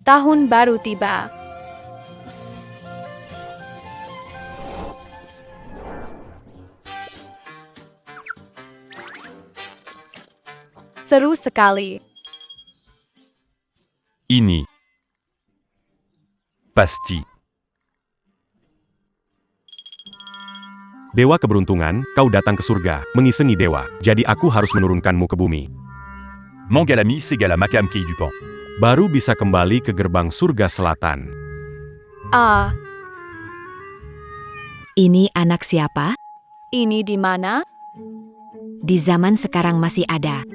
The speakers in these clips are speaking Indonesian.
Tahun baru tiba. Seru sekali. Ini pasti Dewa keberuntungan, kau datang ke surga, mengisengi dewa. Jadi aku harus menurunkanmu ke bumi. Mangalami Segala Makam Key du Pan. Baru bisa kembali ke gerbang surga selatan. Ah, Ini anak siapa? ini di mana? Di zaman sekarang masih ada.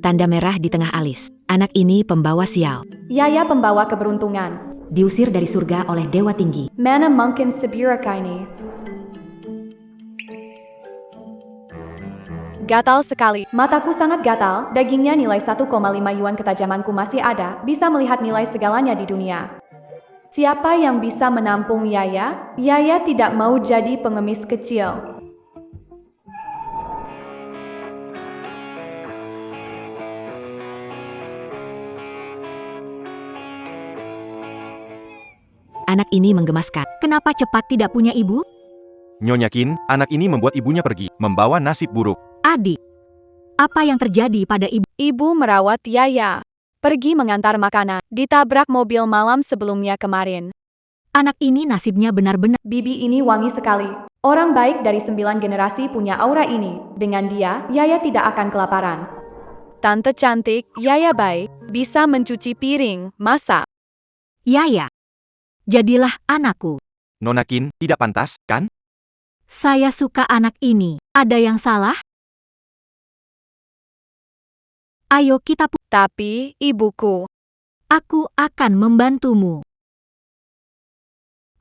Tanda merah di tengah alis. Anak ini pembawa sial. Yaya pembawa keberuntungan. Diusir dari surga oleh dewa tinggi. Mana mungkin seburuk ini? Gatal sekali. Mataku sangat gatal. Dagingnya nilai 1,5 yuan, ketajamanku masih ada. Bisa melihat nilai segalanya di dunia. Siapa yang bisa menampung Yaya? Yaya tidak mau jadi pengemis kecil. Anak ini menggemaskan. Kenapa cepat tidak punya ibu? Nyonya Qin, anak ini membuat ibunya pergi, membawa nasib buruk. Adik, apa yang terjadi pada ibu? Ibu merawat Yaya. Pergi mengantar makanan. Ditabrak mobil malam sebelumnya kemarin. Anak ini nasibnya benar-benar. Bibi ini wangi sekali. Orang baik dari 9 generasi punya aura ini. Dengan dia, Yaya tidak akan kelaparan. Tante cantik, Yaya baik, bisa mencuci piring, masak. Yaya, jadilah anakku. Nona Qin, tidak pantas, kan? Saya suka anak ini. Ada yang salah? Ayo kita Tapi, ibuku, Aku akan membantumu.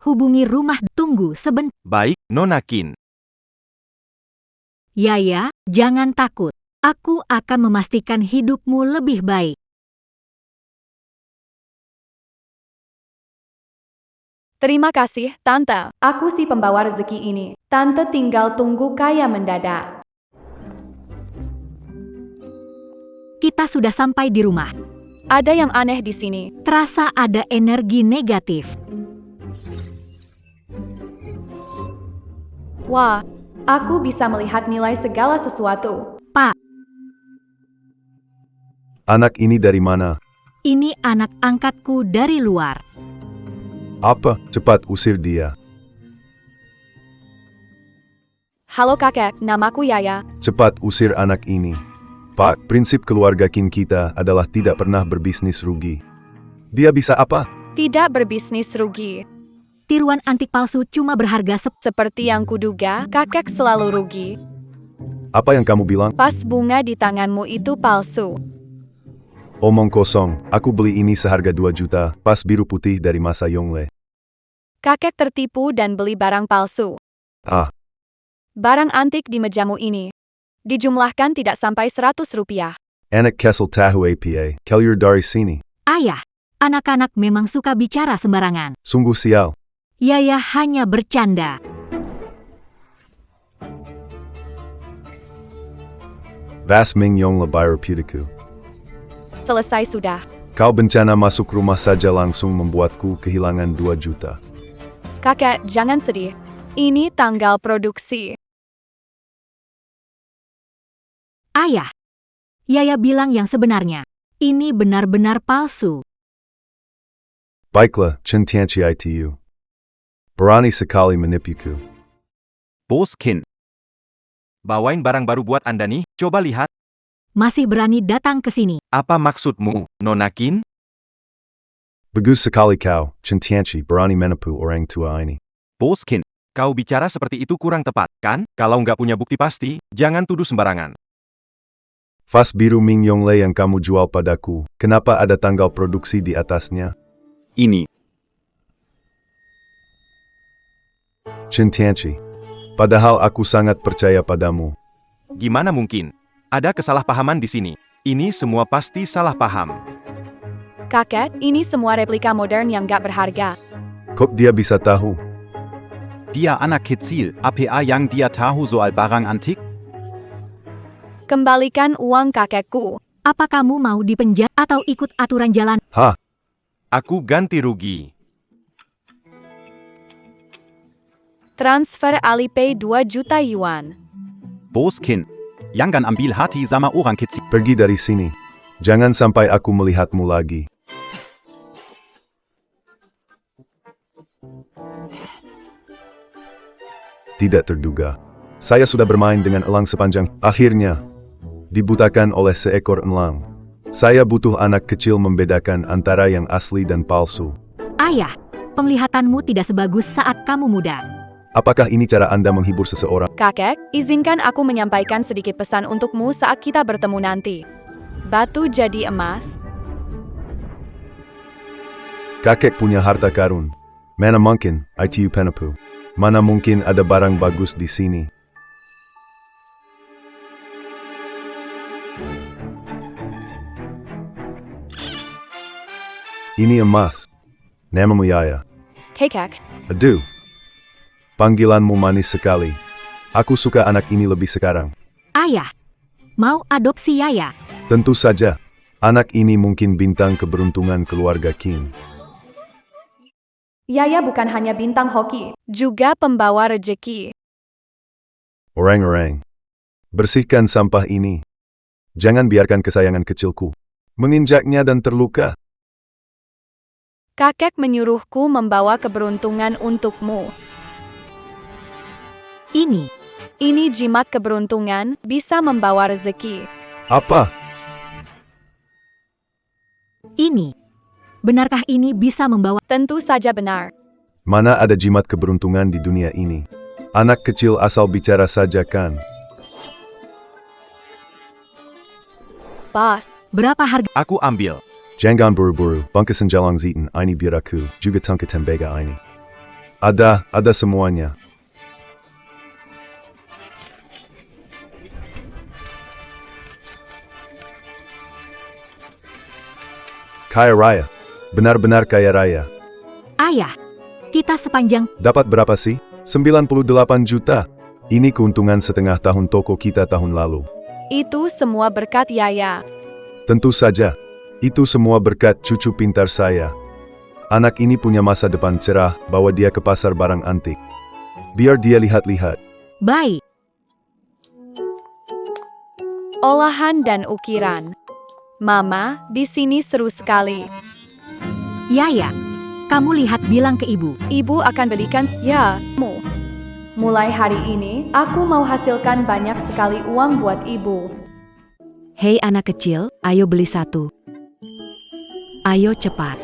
Hubungi rumah. Tunggu sebentar. Baik, Nona Qin. Yaya, jangan takut. Aku akan memastikan hidupmu lebih baik. terima kasih, Tante. Aku si pembawa rezeki ini. Tante tinggal tunggu kaya mendadak. Kita sudah sampai di rumah. Ada yang aneh di sini. Terasa ada energi negatif. Wah, aku bisa melihat nilai segala sesuatu. Pak, Anak ini dari mana? ini anak angkatku dari luar. Apa? Cepat usir dia. Halo kakek, namaku Yaya. Cepat usir anak ini. Pak, prinsip keluarga Qin kita adalah tidak pernah berbisnis rugi. Dia bisa apa? Tidak berbisnis rugi. Tiruan antik palsu cuma berharga Seperti yang kuduga, kakek selalu rugi. Apa yang kamu bilang? Pas bunga di tanganmu itu palsu. Omong kosong. Aku beli ini seharga 2 juta, pas biru putih dari masa Yongle. Kakek tertipu dan beli barang palsu. Ah, Barang antik di mejamu ini dijumlahkan tidak sampai 100 rupiah. anak kesel tahu apa, keluar dari sini. Ayah, anak-anak memang suka bicara sembarangan. Sungguh sial. Yaya hanya bercanda. Vas Ming Yongle bayar putiku. Selesai sudah. Kau bencana masuk rumah saja langsung membuatku kehilangan 2 juta. Kakek, jangan sedih. Ini tanggal produksi. Ayah, Yaya bilang yang sebenarnya. Ini benar-benar palsu. Baiklah, cintianci itu. Berani sekali menipuku. Bos Qin. Bawain barang baru buat Anda nih, coba lihat. Masih berani datang ke sini. Apa maksudmu, Nona Qin? Bagus sekali kau, cintianci berani menipu orang tua ini. Bos Qin, kau bicara seperti itu kurang tepat, kan? Kalau nggak punya bukti pasti, jangan tuduh sembarangan. Vas biru Ming Yongle yang kamu jual padaku, kenapa ada tanggal produksi di atasnya? Ini. Cintianci. Padahal aku sangat percaya padamu. Gimana mungkin? Ada kesalahpahaman di sini. Ini semua pasti salah paham. Kakek, ini semua replika modern yang gak berharga. Kok dia bisa tahu? Dia anak kecil, apa yang dia tahu soal barang antik? Kembalikan uang kakekku. Apa kamu mau dipenjara atau ikut aturan jalan? Hah? Aku ganti rugi. Transfer Alipay 2 juta yuan. Boskin. Jangan ambil hati sama orang kecil. Pergi dari sini. Jangan sampai aku melihatmu lagi. Tidak terduga. Saya sudah bermain dengan elang sepanjang. Akhirnya, dibutakan oleh seekor elang. Saya butuh anak kecil membedakan antara yang asli dan palsu. Ayah, penglihatanmu tidak sebagus saat kamu muda. Apakah ini cara Anda menghibur seseorang? Kakek, izinkan aku menyampaikan sedikit pesan untukmu saat kita bertemu nanti. Batu jadi emas. Kakek punya harta karun. Mana mungkin, itu penipu. Mana mungkin ada barang bagus di sini. Ini emas. Namamu Yaya. Kakek, Aduh. Panggilanmu manis sekali. Aku suka anak ini lebih sekarang. Ayah, mau adopsi Yaya? Tentu saja. Anak ini mungkin bintang keberuntungan keluarga Kim. Yaya bukan hanya bintang hoki, juga pembawa rejeki. Orang-orang. Bersihkan sampah ini. Jangan biarkan kesayangan kecilku menginjaknya dan terluka. Kakek menyuruhku membawa keberuntungan untukmu. Ini jimat keberuntungan, bisa membawa rezeki. Apa? Benarkah ini bisa membawa? Tentu saja benar. Mana ada jimat keberuntungan di dunia ini? Anak kecil asal bicara saja kan? Bos, Berapa harga? Aku ambil. Jangan buru-buru, bangkasan jalang zitan ini biar aku, juga tangka tembaga ini. Ada semuanya. Kaya raya. Benar-benar kaya raya. Ayah, kita sepanjang Dapat berapa sih? 98 juta. Ini keuntungan setengah tahun toko kita tahun lalu. itu semua berkat Yaya. Tentu saja. Itu semua berkat cucu pintar saya. Anak ini punya masa depan cerah, bawa dia ke pasar barang antik. Biar dia lihat-lihat. baik. Olahan dan ukiran. Mama, di sini seru sekali. Yaya, kamu lihat bilang ke ibu. Ibu akan belikan, ya, mu. Mulai hari ini, aku mau hasilkan banyak sekali uang buat ibu. Hei anak kecil, ayo beli satu. Ayo cepat.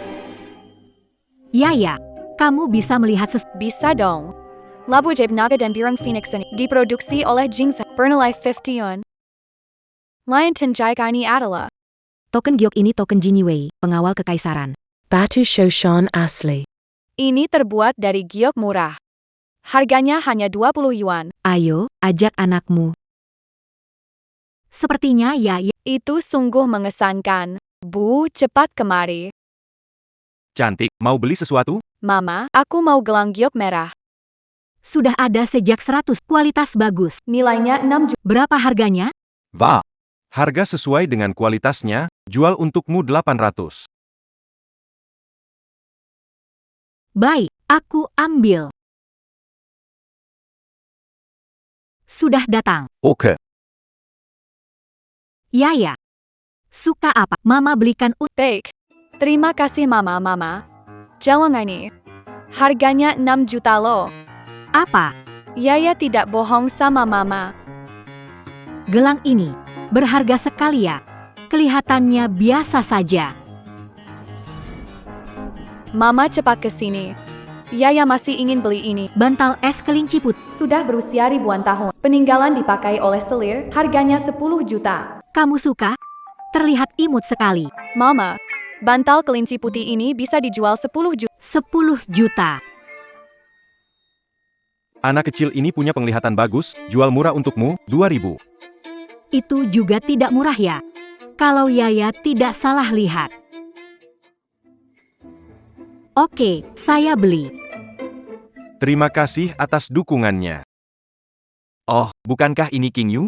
Yaya, kamu bisa melihat Bisa dong. Labu Jeb Naga dan Birang Phoenix ini diproduksi oleh Jingsa, bernilai 50 yuan. Lion Tenjai Kaini adalah token giok ini token Jiniwei, pengawal kekaisaran. Batu Shoshan Asli. ini terbuat dari giok murah. Harganya hanya 20 yuan. Ayo, ajak anakmu. Sepertinya Yaya. Itu sungguh mengesankan. Bu, cepat kemari. Cantik, mau beli sesuatu? Mama, aku mau gelang giok merah. Sudah ada sejak 100, kualitas bagus. Nilainya 6 juta. Berapa harganya? Wah. Harga sesuai dengan kualitasnya, jual untukmu 800. Baik, aku ambil. Sudah datang. Oke. Yaya. Suka apa? Mama belikan Baik. Terima kasih Mama. Jalan ini. Harganya 6 juta loh. apa? Yaya tidak bohong sama Mama. Gelang ini berharga sekali ya. Kelihatannya biasa saja. Mama cepat ke sini. Yaya masih ingin beli ini. Bantal es kelinci putih. Sudah berusia ribuan tahun. Peninggalan dipakai oleh selir, harganya 10 juta. Kamu suka? Terlihat imut sekali. Mama, bantal kelinci putih ini bisa dijual 10 juta. 10 juta. Anak kecil ini punya penglihatan bagus, jual murah untukmu, 2000. Itu juga tidak murah ya. Kalau Yaya tidak salah lihat. Oke, saya beli. Terima kasih atas dukungannya. Oh, bukankah ini King Yu?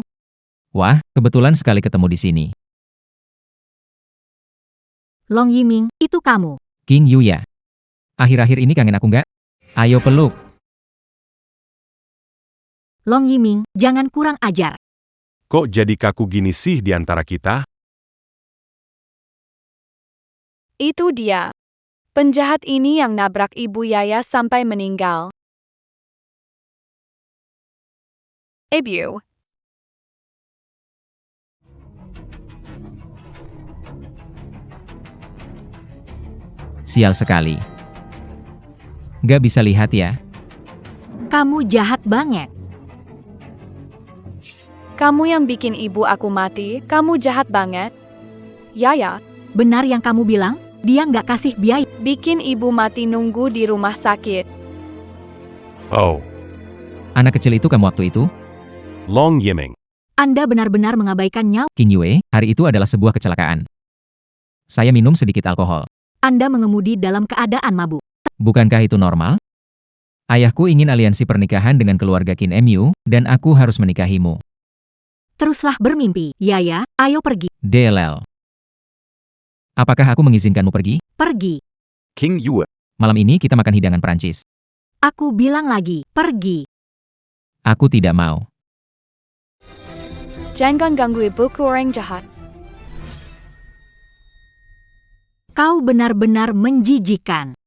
Wah, kebetulan sekali ketemu di sini. Long Yiming, itu kamu. King Yuya. Akhir-akhir ini kangen aku nggak? Ayo peluk. Long Yiming, jangan kurang ajar. Kok jadi kaku gini sih di antara kita? Itu dia. Penjahat ini yang nabrak ibu Yaya sampai meninggal. Ibu. Sial sekali. Nggak bisa lihat ya. Kamu jahat banget. Kamu yang bikin ibu aku mati, kamu jahat banget. Yaya, Benar yang kamu bilang, dia nggak kasih biaya. bikin ibu mati nunggu di rumah sakit. Oh, Anak kecil itu kamu waktu itu? Long Yiming. Anda benar-benar mengabaikan nyawa. King Yue, hari itu adalah sebuah kecelakaan. Saya minum sedikit alkohol. Anda mengemudi dalam keadaan mabuk. Bukankah itu normal? Ayahku ingin aliansi pernikahan dengan keluarga Qin Mu, dan aku harus menikahimu. Teruslah bermimpi. Yaya, ayo pergi. DLL. Apakah aku mengizinkanmu pergi? Pergi. King Yue. Malam ini kita makan hidangan Prancis. Aku bilang lagi, pergi. Aku tidak mau. Jangan ganggu ibuku orang jahat. Kau benar-benar menjijikan.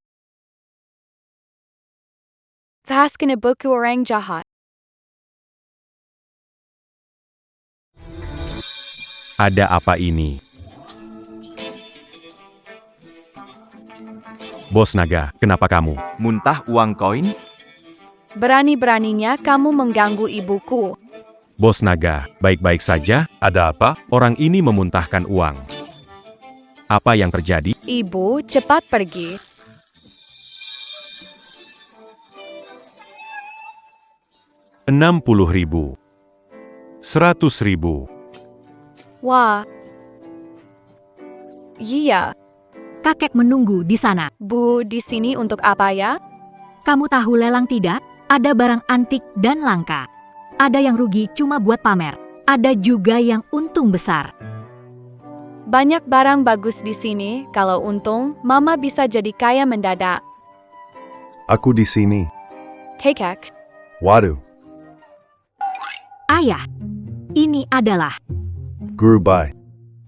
Tahaskan ibuku orang jahat. Ada apa ini? Bos Naga, kenapa kamu? Muntah uang koin? Berani-beraninya kamu mengganggu ibuku. Bos Naga, baik-baik saja? Ada apa? Orang ini memuntahkan uang. Apa yang terjadi? Ibu, cepat pergi. Rp60.000. Rp100.000. Wah. Iya, Kakek menunggu di sana. Bu, di sini untuk apa ya? Kamu tahu lelang tidak? Ada barang antik dan langka. Ada yang rugi cuma buat pamer. Ada juga yang untung besar. Banyak barang bagus di sini. Kalau untung, Mama bisa jadi kaya mendadak. Aku di sini. Kakek, Waduh, Ayah, ini adalah Guru Bai.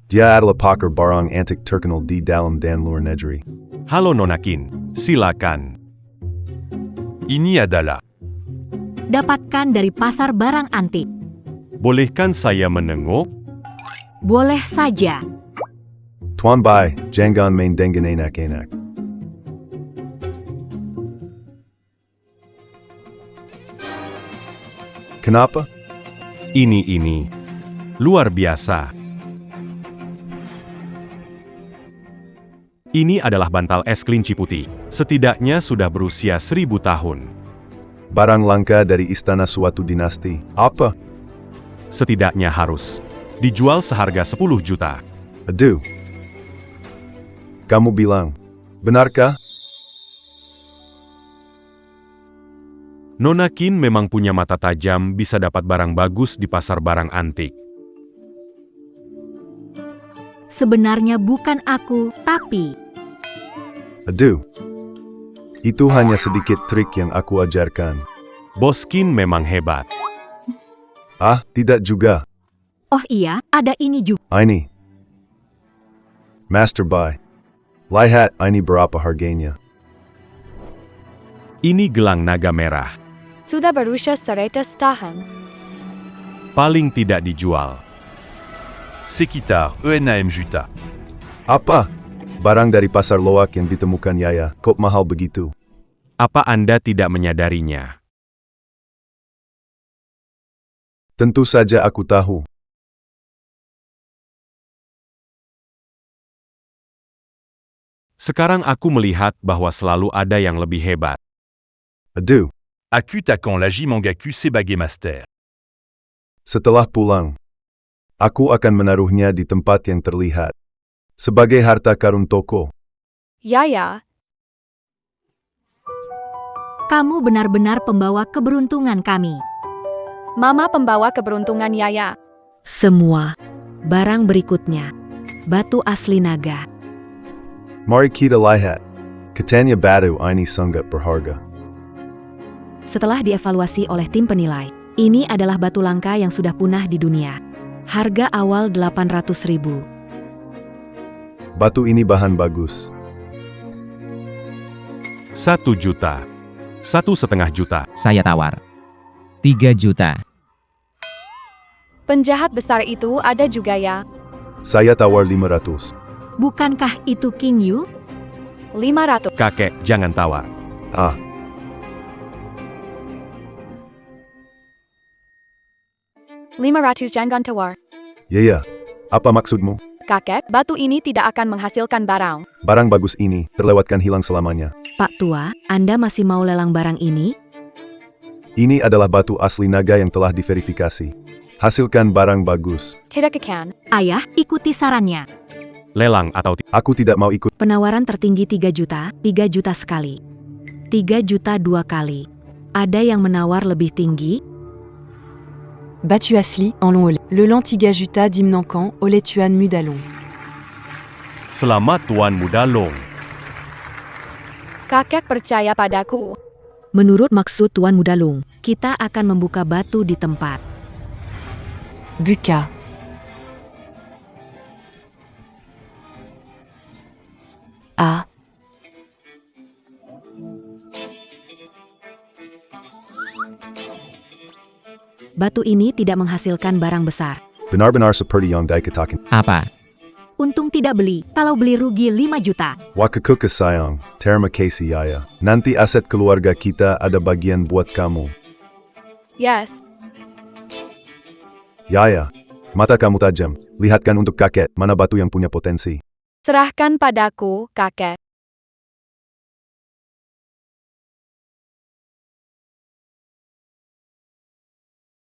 Dia adalah pakar barang antik terkenal di dalam dan luar negeri. Halo Nona Qin, silakan. Ini adalah, dapatkan dari pasar barang antik. bolehkan saya menengok? Boleh saja. Tuan Bai, jangan main dengan enak-enak. Kenapa? Ini. Luar biasa. Ini adalah bantal es kelinci putih. Setidaknya sudah berusia 1000 tahun. Barang langka dari istana suatu dinasti. Apa? Setidaknya harus dijual seharga 10 juta. Aduh. Kamu bilang, benarkah? Nona Qin memang punya mata tajam, bisa dapat barang bagus di pasar barang antik. Sebenarnya bukan aku, tapi Aduh. Itu hanya sedikit trik yang aku ajarkan. Bos Qin memang hebat. Ah, tidak juga. oh iya, ada ini juga. Ini. Master Bai. Lihat ini berapa harganya. Ini gelang naga merah. sudah berusia 100 tahun. Paling tidak dijual. Sekitar 6 juta. Apa? Barang dari pasar loak yang ditemukan Yaya, kok mahal begitu? Apa Anda tidak menyadarinya? Tentu saja aku tahu. Sekarang aku melihat bahwa selalu ada yang lebih hebat. Aduh. Akutakan Laji Mangaku Sebage Master. Setelah pulang, aku akan menaruhnya di tempat yang terlihat. Sebagai harta karun toko. Yaya, Kamu benar-benar pembawa keberuntungan kami. Mama pembawa keberuntungan Yaya. Semua barang berikutnya. Batu asli naga. Mari kita lihat. Katanya batu ini sangat berharga. Setelah dievaluasi oleh tim penilai, ini adalah batu langka yang sudah punah di dunia. Harga awal 800.000. Batu ini bahan bagus. 1 juta. 1,5 juta. Saya tawar. 3 juta. Penjahat besar itu ada juga ya. Saya tawar 500. Bukankah itu King Yu? 500. Kakek, jangan tawar. Ah, 500 jangan tawar. ya. Apa maksudmu? Kakek, batu ini tidak akan menghasilkan barang. Barang bagus ini terlewatkan hilang selamanya. Pak Tua, Anda masih mau lelang barang ini? Ini adalah batu asli naga yang telah diverifikasi. Hasilkan barang bagus. Tidak akan. Ayah, ikuti sarannya. Lelang atau Aku tidak mau ikut. Penawaran tertinggi 3 juta sekali. 3 juta 2 kali. Ada yang menawar lebih tinggi? Battu Asli, en long Le Lantiga Juta Dimnankan, Oletuan Mudalong. Selamat Tuan Muda Long. Kakek percaya padaku. Menurut maksud Tuan Mudalung, kita akan membuka batu di tempat. Buka. A. Batu ini tidak menghasilkan barang besar. Benar-benar seperti yang dikatakan. apa? Untung tidak beli, kalau beli rugi 5 juta. Wakakuka sayang, terima kasih Yaya. Nanti aset keluarga kita ada bagian buat kamu. Yes. Yaya, mata kamu tajam. Lihatkan untuk kakek, mana batu yang punya potensi. Serahkan padaku, kakek.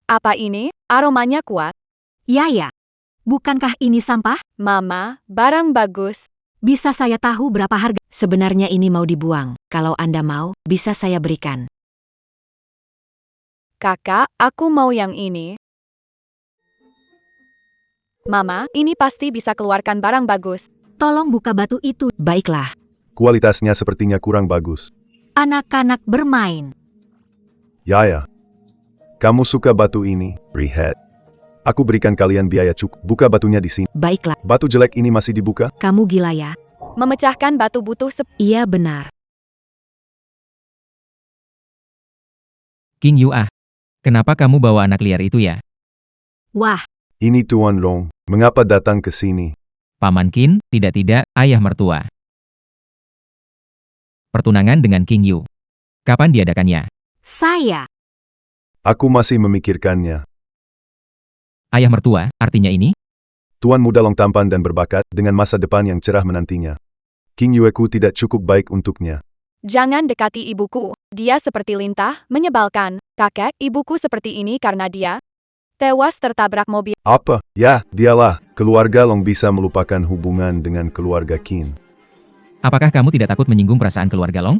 Apa ini? Aromanya kuat. Ya. Bukankah ini sampah? Mama, barang bagus. Bisa saya tahu berapa harga? Sebenarnya ini mau dibuang. Kalau Anda mau, bisa saya berikan. Kakak, aku mau yang ini. Mama, ini pasti bisa keluarkan barang bagus. Tolong buka batu itu. Baiklah. Kualitasnya sepertinya kurang bagus. Anak-anak bermain. Yaya, kamu suka batu ini? Lihat. Aku berikan kalian biaya cukup. Buka batunya di sini. Baiklah, Batu jelek ini masih dibuka? kamu gila ya? Memecahkan batu butuh Iya benar. King Yu ah. Kenapa kamu bawa anak liar itu ya? Wah, Ini Tuan Long. Mengapa datang ke sini? Paman Qin, tidak, ayah mertua. Pertunangan dengan King Yu. Kapan diadakannya? saya. Aku masih memikirkannya. Ayah mertua, artinya ini? Tuan Muda Long tampan dan berbakat, dengan masa depan yang cerah menantinya. King Yueku tidak cukup baik untuknya. Jangan dekati ibuku. Dia seperti lintah, menyebalkan. Kakek, ibuku seperti ini karena dia tewas tertabrak mobil. Apa? Ya, dialah. Keluarga Long bisa melupakan hubungan dengan keluarga Qin. Apakah kamu tidak takut menyinggung perasaan keluarga Long?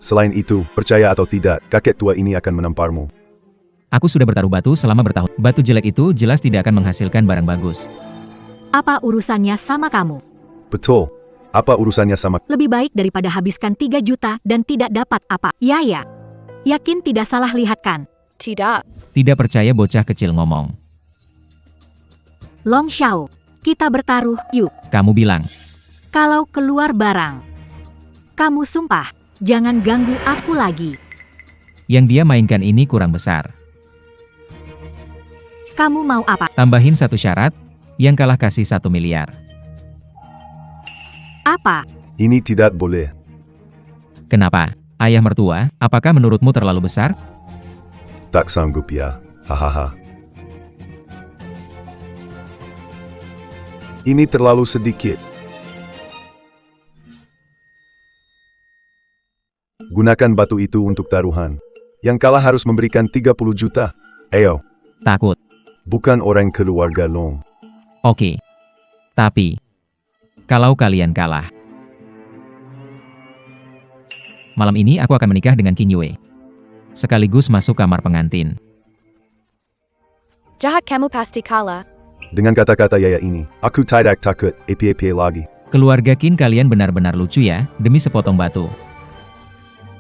Selain itu, percaya atau tidak, kakek tua ini akan menamparmu. Aku sudah bertaruh batu selama bertahun. Batu jelek itu jelas tidak akan menghasilkan barang bagus. Apa urusannya sama kamu? Betul. Apa urusannya sama? Lebih baik daripada habiskan 3 juta dan tidak dapat apa. Ya. Yakin tidak salah lihat kan? Tidak. Tidak percaya bocah kecil ngomong. Long Xiao, kita bertaruh, yuk. Kamu bilang, Kalau keluar barang. Kamu sumpah, jangan ganggu aku lagi. yang dia mainkan ini kurang besar. Kamu mau apa? Tambahin satu syarat, yang kalah kasih 1 miliar. Apa? Ini tidak boleh. Kenapa? Ayah mertua, apakah menurutmu terlalu besar? Tak sanggup ya. Hahaha. Ini terlalu sedikit. Gunakan batu itu untuk taruhan. Yang kalah harus memberikan 30 juta. Ayo, Takut. bukan orang keluarga Long. Oke. Tapi, kalau kalian kalah, malam ini aku akan menikah dengan King Yue. Sekaligus masuk kamar pengantin. Jahat kamu pasti kalah. Dengan kata-kata Yaya ini, aku tidak takut apa-apa lagi. Keluarga Qin kalian benar-benar lucu ya, demi sepotong batu.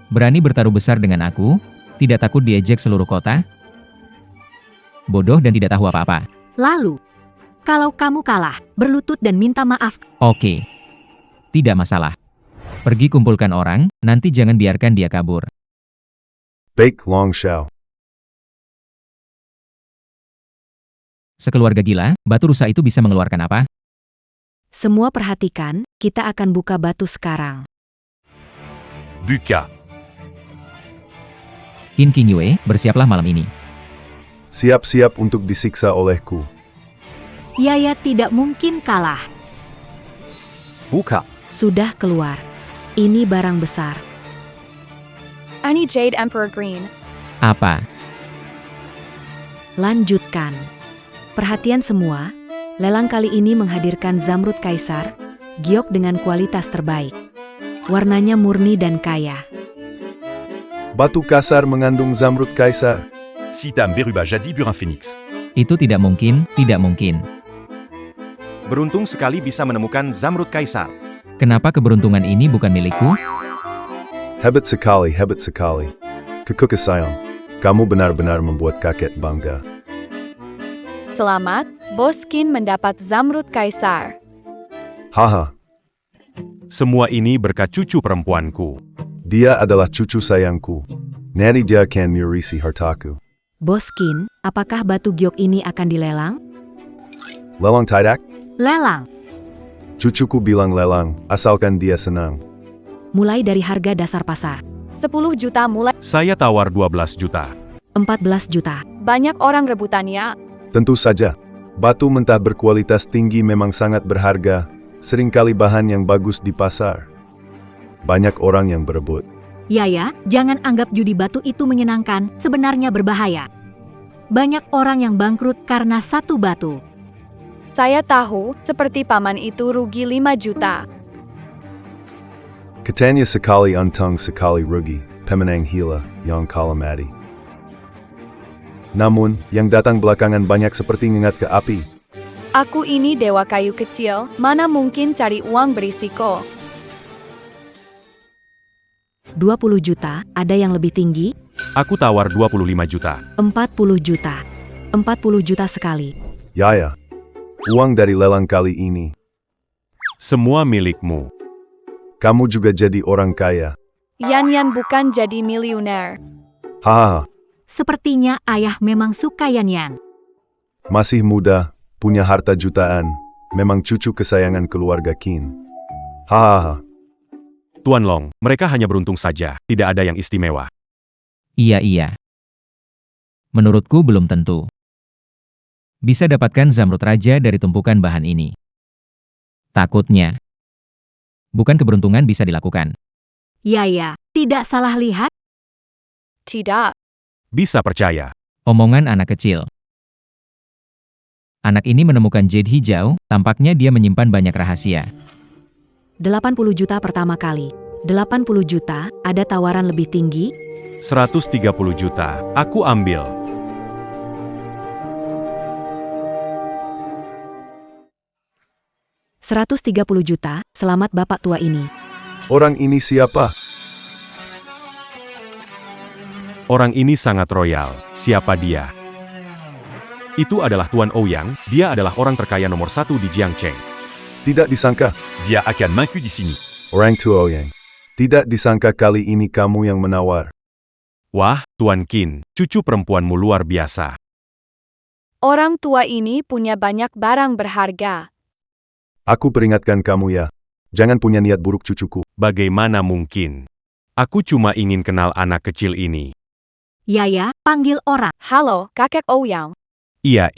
Berani bertaruh besar dengan aku, tidak takut diejek seluruh kota? Bodoh dan tidak tahu apa-apa. Lalu, kalau kamu kalah, berlutut dan minta maaf. Oke. Tidak masalah. Pergi kumpulkan orang, nanti jangan biarkan dia kabur. Baik Long Xiao. Sekeluarga gila, batu rusa itu bisa mengeluarkan apa? Semua perhatikan, kita akan buka batu sekarang. Buka. Qin Qingyue, bersiaplah malam ini. Siap-siap untuk disiksa olehku. Yaya tidak mungkin kalah. Buka. Sudah keluar. Ini barang besar. Ani Jade Emperor Green. Apa? Lanjutkan. Perhatian semua, lelang kali ini menghadirkan Zamrud Kaisar, giok dengan kualitas terbaik. Warnanya murni dan kaya. Batu kasar mengandung Zamrud Kaisar. Sitam Beruba jadi Burin Phoenix. Itu tidak mungkin, tidak mungkin. Beruntung sekali bisa menemukan Zamrud Kaisar. Kenapa keberuntungan ini bukan milikku? Hebat sekali, hebat sekali. Kekukasayang, kamu benar-benar membuat kakek bangga. Selamat, Bos Qin mendapat Zamrud Kaisar. Haha, Semua ini berkat cucu perempuanku. dia adalah cucu sayangku. Nani dia akan mengurisi hartaku. Bos Qin, apakah batu giok ini akan dilelang? Lelang tidak? Lelang. Cucuku bilang lelang, asalkan dia senang. Mulai dari harga dasar pasar. 10 juta mulai. Saya tawar 12 juta. 14 juta. Banyak orang rebutannya. Tentu saja, batu mentah berkualitas tinggi memang sangat berharga, seringkali bahan yang bagus di pasar. Banyak orang yang berebut. Yaya, jangan anggap judi batu itu menyenangkan, sebenarnya berbahaya. Banyak orang yang bangkrut karena satu batu. Saya tahu, seperti paman itu rugi 5 juta. Katanya sekali untung sekali rugi, pemenang hila, yang kalah mati. Namun, yang datang belakangan banyak seperti ngengat ke api. Aku ini dewa kayu kecil, mana mungkin cari uang berisiko. 20 juta, ada yang lebih tinggi? Aku tawar 25 juta. 40 juta. 40 juta sekali. Yaya, uang dari lelang kali ini. Semua milikmu. Kamu juga jadi orang kaya. Yan bukan jadi miliuner. Hahaha, Sepertinya ayah memang suka Yan. masih muda, punya harta jutaan, memang cucu kesayangan keluarga Qin. Hahaha, Tuan Long, mereka hanya beruntung saja, tidak ada yang istimewa. Iya. Menurutku belum tentu. Bisa dapatkan Zamrud Raja dari tumpukan bahan ini. Takutnya. Bukan keberuntungan bisa dilakukan. Yaya, tidak salah lihat? Tidak. Bisa percaya. Omongan anak kecil. Anak ini menemukan jade hijau, tampaknya dia menyimpan banyak rahasia. 80 juta pertama kali. 80 juta, ada tawaran lebih tinggi? 130 juta, aku ambil. $130 juta, selamat bapak tua ini. orang ini siapa? Orang ini sangat royal. Siapa dia? Itu adalah Tuan Ouyang, dia adalah orang terkaya nomor 1 di Jiangcheng. Tidak disangka, Dia akan maju di sini. orang tua Ouyang. Tidak disangka kali ini kamu yang menawar. Wah, Tuan Qin, cucu perempuanmu luar biasa. Orang tua ini punya banyak barang berharga. Aku peringatkan kamu ya, jangan punya niat buruk cucuku. Bagaimana mungkin? Aku cuma ingin kenal anak kecil ini. Yaya, panggil orang. Halo, kakek Ouyang. Iya.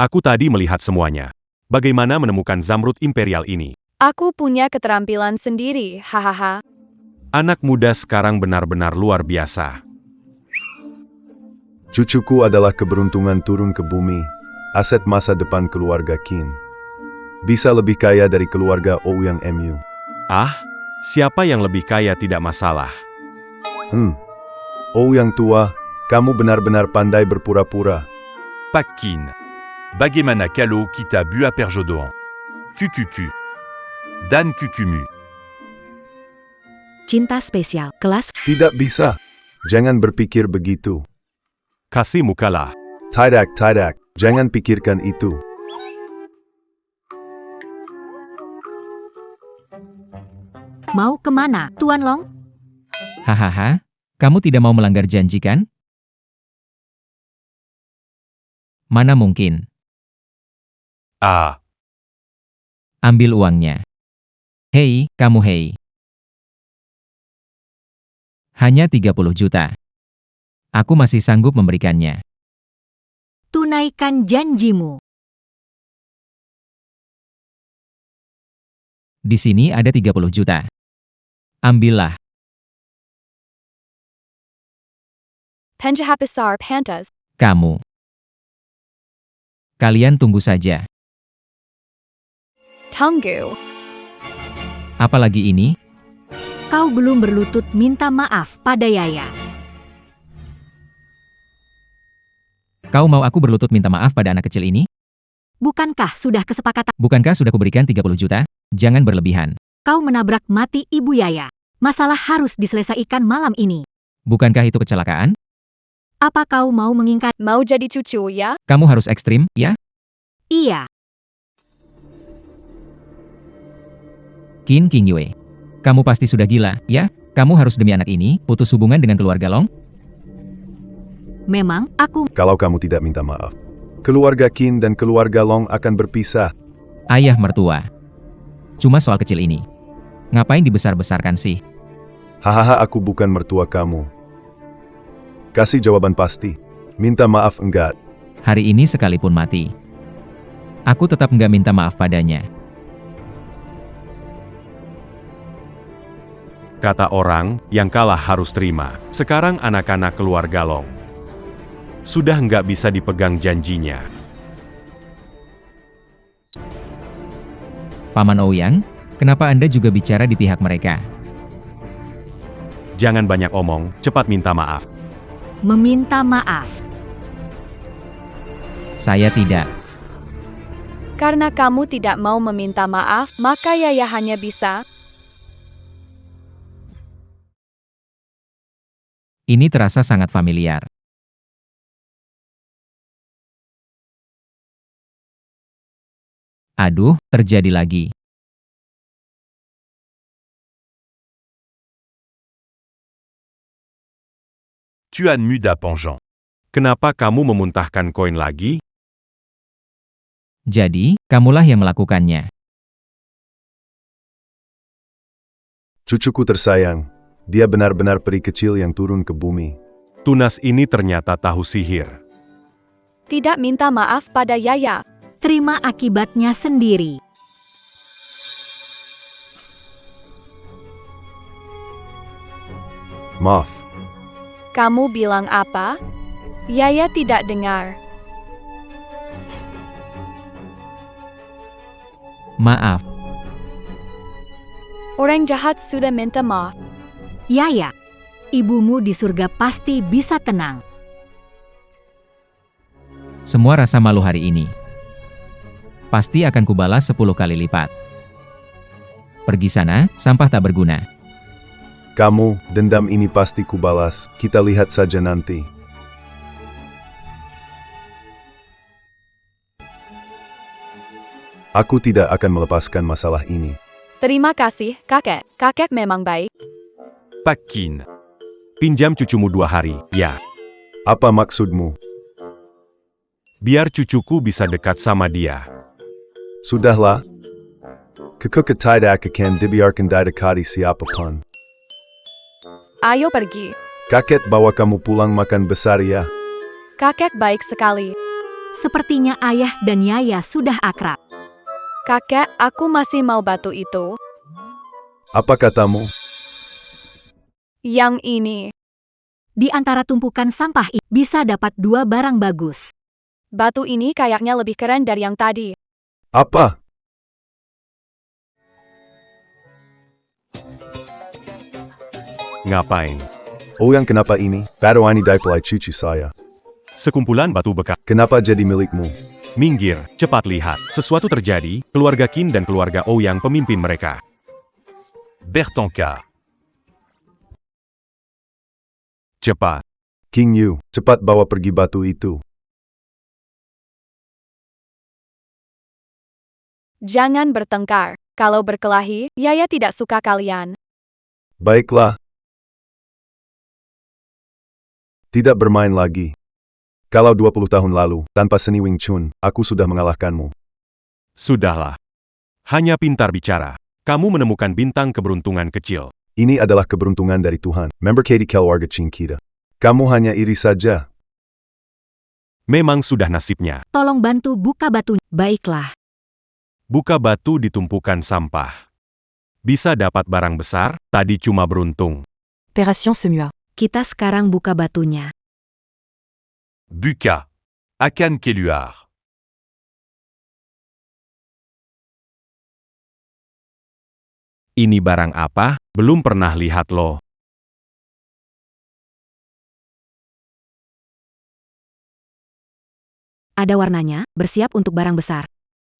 Aku tadi melihat semuanya. Bagaimana menemukan Zamrud Imperial ini? Aku punya keterampilan sendiri, hahaha. Anak muda sekarang benar-benar luar biasa. Cucuku adalah keberuntungan turun ke bumi, aset masa depan keluarga Qin. Bisa lebih kaya dari keluarga Ouyang Mu. Ah, siapa yang lebih kaya tidak masalah. Ouyang tua, kamu benar-benar pandai berpura-pura. Pak Qin. Bagaimana kalau kita bu à Perjodoan? QQQ. Dan Kukumu. Cinta spesial, kelas Tidak bisa. Jangan berpikir begitu. Kasih mukalah. Tidak. Jangan pikirkan itu. Mau kemana, Tuan Long? Hahaha, kamu tidak mau melanggar janji kan? Mana mungkin. Ah, Ambil uangnya. Hei, kamu hei. Hanya 30 juta. Aku masih sanggup memberikannya. Tunaikan janjimu. Di sini ada 30 juta. Ambillah. Penjahat besar pantas. Kamu. Kalian tunggu saja. Tunggu. Apalagi ini? Kau belum berlutut minta maaf pada Yaya. Kau mau aku berlutut minta maaf pada anak kecil ini? Bukankah sudah kesepakatan? Bukankah sudah kuberikan 30 juta? Jangan berlebihan. Kau menabrak mati Ibu Yaya. Masalah harus diselesaikan malam ini. Bukankah itu kecelakaan? Apa kau mau mengingkari? Mau jadi cucu ya? Kamu harus ekstrim, ya? Iya. Qin King Yue. Kamu pasti sudah gila, ya? Kamu harus demi anak ini, putus hubungan dengan keluarga Long? Memang, aku... Kalau kamu tidak minta maaf, keluarga Qin dan keluarga Long akan berpisah. Ayah mertua. Cuma soal kecil ini. Ngapain dibesar-besarkan sih? Hahaha, aku bukan mertua kamu. Kasih jawaban pasti. Minta maaf enggak? Hari ini sekalipun mati. Aku tetap nggak minta maaf padanya. kata orang, yang kalah harus terima. Sekarang anak-anak keluarga Long sudah nggak bisa dipegang janjinya. Paman Ouyang, kenapa Anda juga bicara di pihak mereka? Jangan banyak omong, cepat minta maaf. Meminta maaf. Saya tidak. Karena kamu tidak mau meminta maaf, maka Yaya hanya bisa. Ini terasa sangat familiar. Aduh, terjadi lagi. Tuan Muda Penjean. Kenapa kamu memuntahkan koin lagi? Jadi, kamulah yang melakukannya. Cucuku tersayang, dia benar-benar peri kecil yang turun ke bumi. Tunas ini ternyata tahu sihir. Tidak minta maaf pada Yaya. Terima akibatnya sendiri. Maaf, Kamu bilang apa? Yaya tidak dengar. Maaf, Orang jahat sudah minta maaf. Yaya, ibumu di surga pasti bisa tenang. semua rasa malu hari ini. Pasti akan kubalas 10 kali lipat. Pergi sana, sampah tak berguna. kamu, dendam ini pasti kubalas. Kita lihat saja nanti. Aku tidak akan melepaskan masalah ini. Terima kasih, kakek. Kakek memang baik. Pak Qin, pinjam cucumu 2 hari, ya. Apa maksudmu? Biar cucuku bisa dekat sama dia. Sudahlah. Kekuk tidak akan dibiarkan didekati siapapun. Ayo pergi. Kakek bawa kamu pulang makan besar ya. Kakek baik sekali. Sepertinya ayah dan Yaya sudah akrab. Kakek, aku masih mau batu itu. Apa katamu? Yang ini. Di antara tumpukan sampah ini bisa dapat 2 barang bagus. Batu ini kayaknya lebih keren dari yang tadi. Apa? Ngapain? Oh, yang kenapa ini? Batu ini dipelai cucu saya. Sekumpulan batu bekas. Kenapa jadi milikmu? Minggir, cepat lihat. Sesuatu terjadi, keluarga Qin dan keluarga Ouyang pemimpin mereka. Bertancard. Cepat. King Yu, cepat bawa pergi batu itu. Jangan bertengkar. Kalau berkelahi, Yaya tidak suka kalian. Baiklah. Tidak bermain lagi. Kalau 20 tahun lalu, tanpa seni Wing Chun, aku sudah mengalahkanmu. Sudahlah. Hanya pintar bicara. Kamu menemukan bintang keberuntungan kecil. Ini adalah keberuntungan dari Tuhan. Member Katie keluarga Qin kita. Kamu hanya iri saja. Memang sudah nasibnya. Tolong bantu buka batunya. Baiklah. Buka batu di tumpukan sampah. Bisa dapat barang besar, tadi cuma beruntung. Opération Semua. Kita sekarang buka batunya. Buka. Akan Keluar. Ini barang apa? Belum pernah lihat loh. Ada warnanya, bersiap untuk barang besar.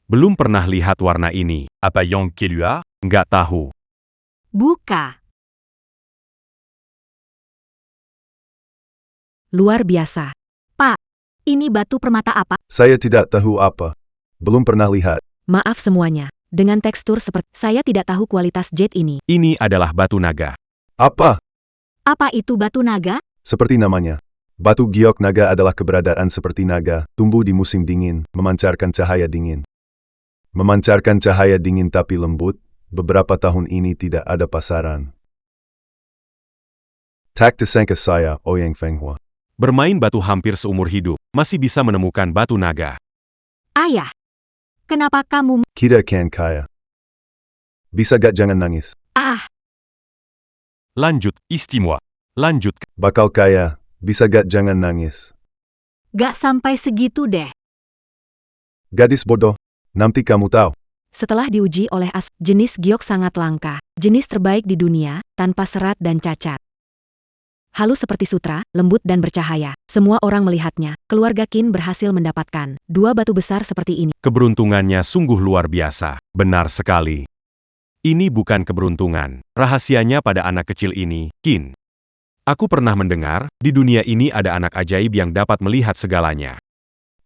Belum pernah lihat warna ini. Apa Yang Keluar? Nggak tahu. Buka. Luar biasa. Pak, ini batu permata apa? Saya tidak tahu apa. Belum pernah lihat. Maaf semuanya. Dengan tekstur seperti saya tidak tahu kualitas jade ini. Ini adalah batu naga. Apa? Apa itu batu naga? Seperti namanya. Batu giok naga adalah keberadaan seperti naga, tumbuh di musim dingin, memancarkan cahaya dingin. Memancarkan cahaya dingin tapi lembut, beberapa tahun ini tidak ada pasaran. Tak disangka saya, Ouyang Fenghua. Bermain batu hampir seumur hidup, masih bisa menemukan batu naga. Ayah, kenapa kamu... Kita kan kaya. Bisa gak jangan nangis? Ah, Lanjut, istimewa. Lanjut. Bakal kaya, bisa gak jangan nangis? gak sampai segitu deh. Gadis bodoh, nanti kamu tahu. Setelah diuji oleh jenis giok sangat langka, jenis terbaik di dunia, tanpa serat dan cacat. Halus seperti sutra, lembut dan bercahaya. Semua orang melihatnya. Keluarga Qin berhasil mendapatkan 2 batu besar seperti ini. Keberuntungannya sungguh luar biasa. Benar sekali. Ini bukan keberuntungan. Rahasianya pada anak kecil ini, Qin. Aku pernah mendengar, di dunia ini ada anak ajaib yang dapat melihat segalanya.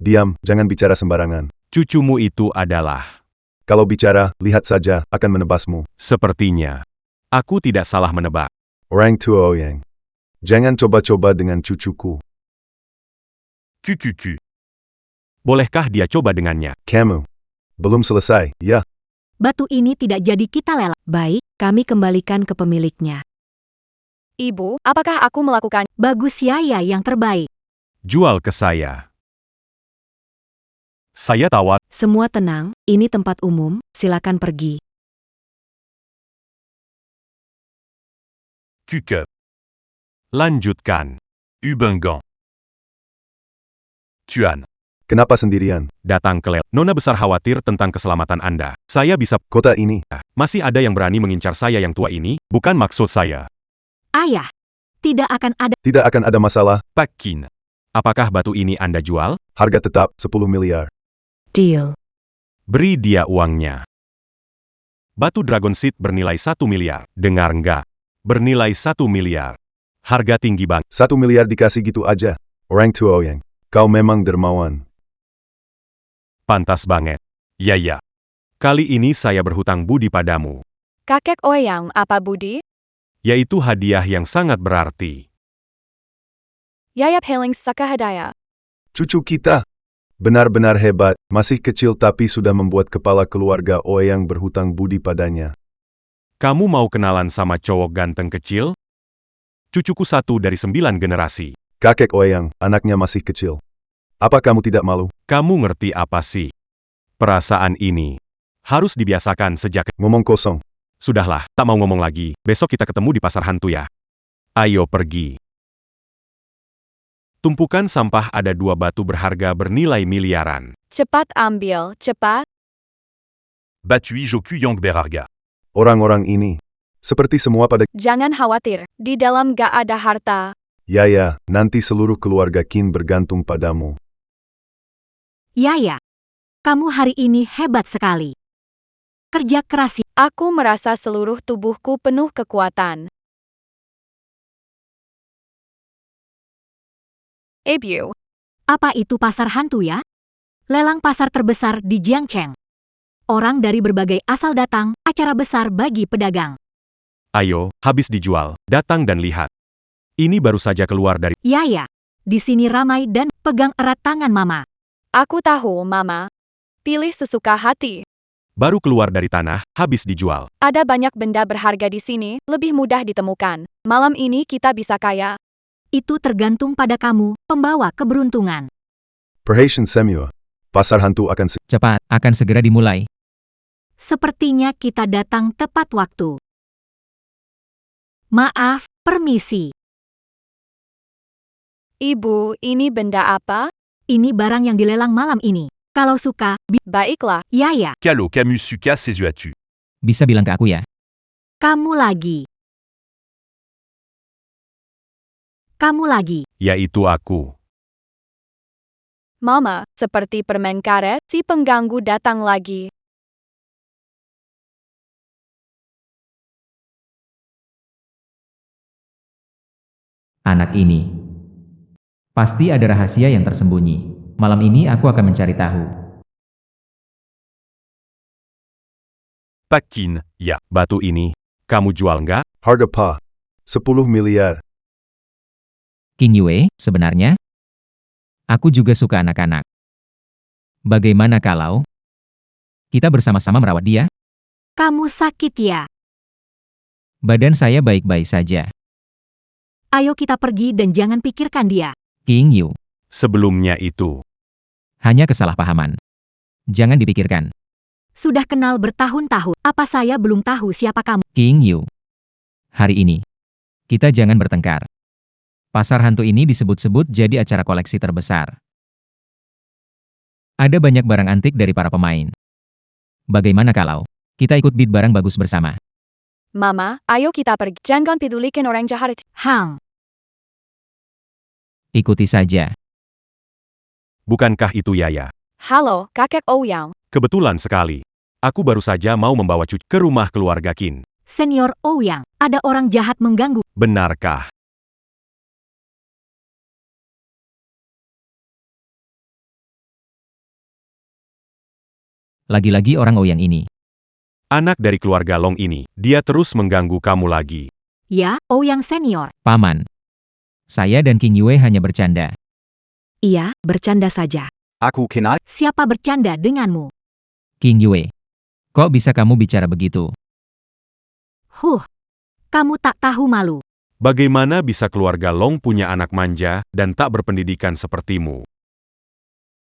Diam, jangan bicara sembarangan. Cucumu itu adalah... Kalau bicara, lihat saja, akan menebasmu. Sepertinya. Aku tidak salah menebak. Orang tua Ouyang. Jangan coba-coba dengan cucuku. QQQ. Bolehkah dia coba dengannya? Kamu. Belum selesai, ya. Batu ini tidak jadi kita lelang. Baik, kami kembalikan ke pemiliknya. Ibu, apakah aku melakukan? Bagus Yaya yang terbaik. Jual ke saya. Saya tawar. Semua tenang, ini tempat umum, silakan pergi. QQ. Lanjutkan. Ubengan. Tuan. Kenapa sendirian? Datang ke Lel. Nona besar khawatir tentang keselamatan Anda. Saya bisa... Kota ini. Masih ada yang berani mengincar saya yang tua ini? Bukan maksud saya. Ayah, tidak akan ada. Tidak akan ada masalah. Pak Qin. Apakah batu ini Anda jual? Harga tetap 10 miliar. Deal. Beri dia uangnya. Batu Dragon Seed bernilai 1 miliar. Dengar nggak? Bernilai 1 miliar. Harga tinggi bang. 1 miliar dikasih gitu aja. Orang tua Ouyang. Kau memang dermawan. Pantas banget. Ya. Kali ini saya berhutang budi padamu. Kakek Ouyang, apa budi? Yaitu hadiah yang sangat berarti. Yaya Paling Sakahadaya. Cucu kita. Benar-benar hebat, masih kecil tapi sudah membuat kepala keluarga Ouyang berhutang budi padanya. Kamu mau kenalan sama cowok ganteng kecil? Cucuku 1 dari 9 generasi. Kakek Ouyang, anaknya masih kecil. Apa kamu tidak malu? Kamu ngerti apa sih? Perasaan ini harus dibiasakan sejak... Ngomong kosong. Sudahlah, tak mau ngomong lagi. Besok kita ketemu di pasar hantu ya. Ayo pergi. Tumpukan sampah ada 2 batu berharga bernilai miliaran. Cepat ambil, cepat. Batu Joku Yang Berharga. Orang-orang ini. Seperti semua pada... Jangan khawatir, di dalam gak ada harta. Ya, nanti seluruh keluarga Qin bergantung padamu. Yaya, Kamu hari ini hebat sekali. Kerja keras. Aku merasa seluruh tubuhku penuh kekuatan. Ibu, Apa itu pasar hantu ya? Lelang pasar terbesar di Jiangcheng. Orang dari berbagai asal datang, acara besar bagi pedagang. Ayo, habis dijual, datang dan lihat. Ini baru saja keluar dari... Ya, di sini ramai dan pegang erat tangan Mama. aku tahu, Mama. Pilih sesuka hati. Baru keluar dari tanah, habis dijual. Ada banyak benda berharga di sini, lebih mudah ditemukan. Malam ini kita bisa kaya. Itu tergantung pada kamu, pembawa keberuntungan. Perhatian semua. Pasar hantu akan Cepat, akan segera dimulai. Sepertinya kita datang tepat waktu. Maaf, permisi. Ibu, ini benda apa? Ini barang yang dilelang malam ini. Kalau suka, Baiklah, ya. Calo Camus Suka Sesuatu. Bisa bilang ke aku ya? Kamu lagi. Kamu lagi. Yaitu aku. Mama, seperti permen karet, si pengganggu datang lagi. Anak ini. Pasti ada rahasia yang tersembunyi. Malam ini aku akan mencari tahu. Pakin, ya. Batu ini, kamu jual nggak? harga pa. 10 miliar. King Yue, sebenarnya? Aku juga suka anak-anak. Bagaimana kalau kita bersama-sama merawat dia? Kamu sakit ya? Badan saya baik-baik saja. Ayo kita pergi dan jangan pikirkan dia. King Yu, Sebelumnya itu. hanya kesalahpahaman. Jangan dipikirkan. Sudah kenal bertahun-tahun. Apa saya belum tahu siapa kamu? King Yu. Hari ini, kita jangan bertengkar. Pasar hantu ini disebut-sebut jadi acara koleksi terbesar. Ada banyak barang antik dari para pemain. Bagaimana kalau kita ikut bid barang bagus bersama? Mama, ayo kita pergi. Jangan pedulikan orang jahat. Hang, Ikuti saja. Bukankah itu Yaya? Halo, kakek Ouyang. Kebetulan sekali. Aku baru saja mau membawa cucu ke rumah keluarga Qin. Senior Ouyang, ada orang jahat mengganggu. Benarkah? Lagi-lagi orang Ouyang ini. Anak dari keluarga Long ini, dia terus mengganggu kamu lagi. Ya, Ouyang senior. Paman. Saya dan King Yue hanya bercanda. Iya, bercanda saja. Aku kenal. Siapa bercanda denganmu? King Yue. Kok bisa kamu bicara begitu? Kamu tak tahu malu. Bagaimana bisa keluarga Long punya anak manja dan tak berpendidikan sepertimu?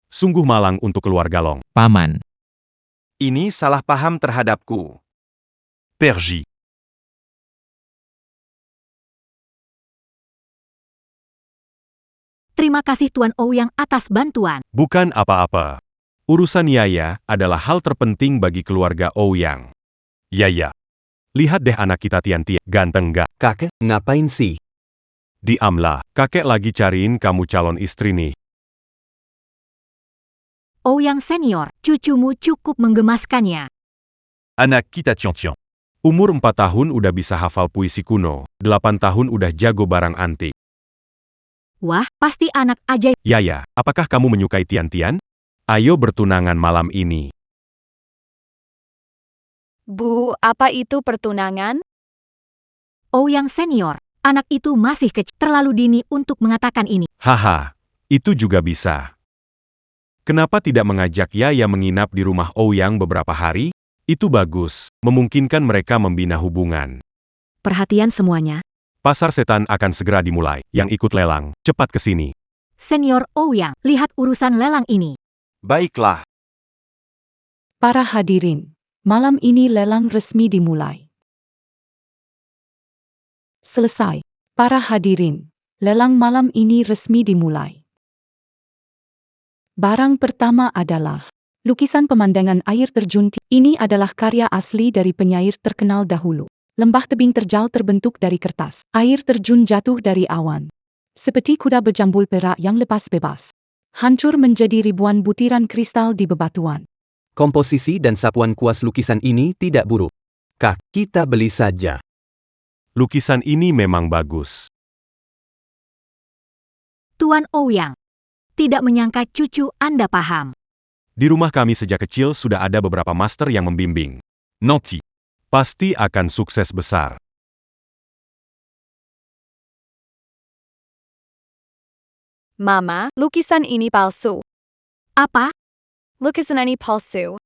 Sungguh malang untuk keluarga Long. Paman. Ini salah paham terhadapku. Perji. Terima kasih Tuan Ouyang atas bantuan. Bukan apa-apa. Urusan Yaya adalah hal terpenting bagi keluarga Ouyang. Yaya. Lihat deh anak kita Tian-Tian, ganteng gak? Kakek, ngapain sih? Diamlah, kakek lagi cariin kamu calon istri nih. Ouyang senior, cucumu cukup menggemaskannya. Anak kita Tian-Tian. Umur 4 tahun udah bisa hafal puisi kuno, 8 tahun udah jago barang antik. Wah, pasti anak ajaib. Yaya, apakah kamu menyukai Tian-Tian? Ayo bertunangan malam ini. Bu, apa itu pertunangan? Ouyang senior, anak itu masih kecil, terlalu dini untuk mengatakan ini. Haha, itu juga bisa. Kenapa tidak mengajak Yaya menginap di rumah Ouyang beberapa hari? Itu bagus, memungkinkan mereka membina hubungan. Perhatian semuanya. Pasar setan akan segera dimulai. Yang ikut lelang, cepat ke sini. Senior Ouyang, lihat urusan lelang ini. Baiklah. Para hadirin, malam ini lelang resmi dimulai. Selesai. Para hadirin, lelang malam ini resmi dimulai. Barang pertama adalah lukisan pemandangan air terjun. Ini adalah karya asli dari penyair terkenal dahulu. Lembah tebing terjal terbentuk dari kertas. Air terjun jatuh dari awan. Seperti kuda berjambul perak yang lepas bebas. Hancur menjadi ribuan butiran kristal di bebatuan. Komposisi dan sapuan kuas lukisan ini tidak buruk. Kak, kita beli saja. Lukisan ini memang bagus. Tuan Ouyang. Tidak menyangka cucu Anda paham. Di rumah kami sejak kecil sudah ada beberapa master yang membimbing. Nanti. Pasti akan sukses besar. Mama, lukisan ini palsu. Apa? Lukisan ini palsu.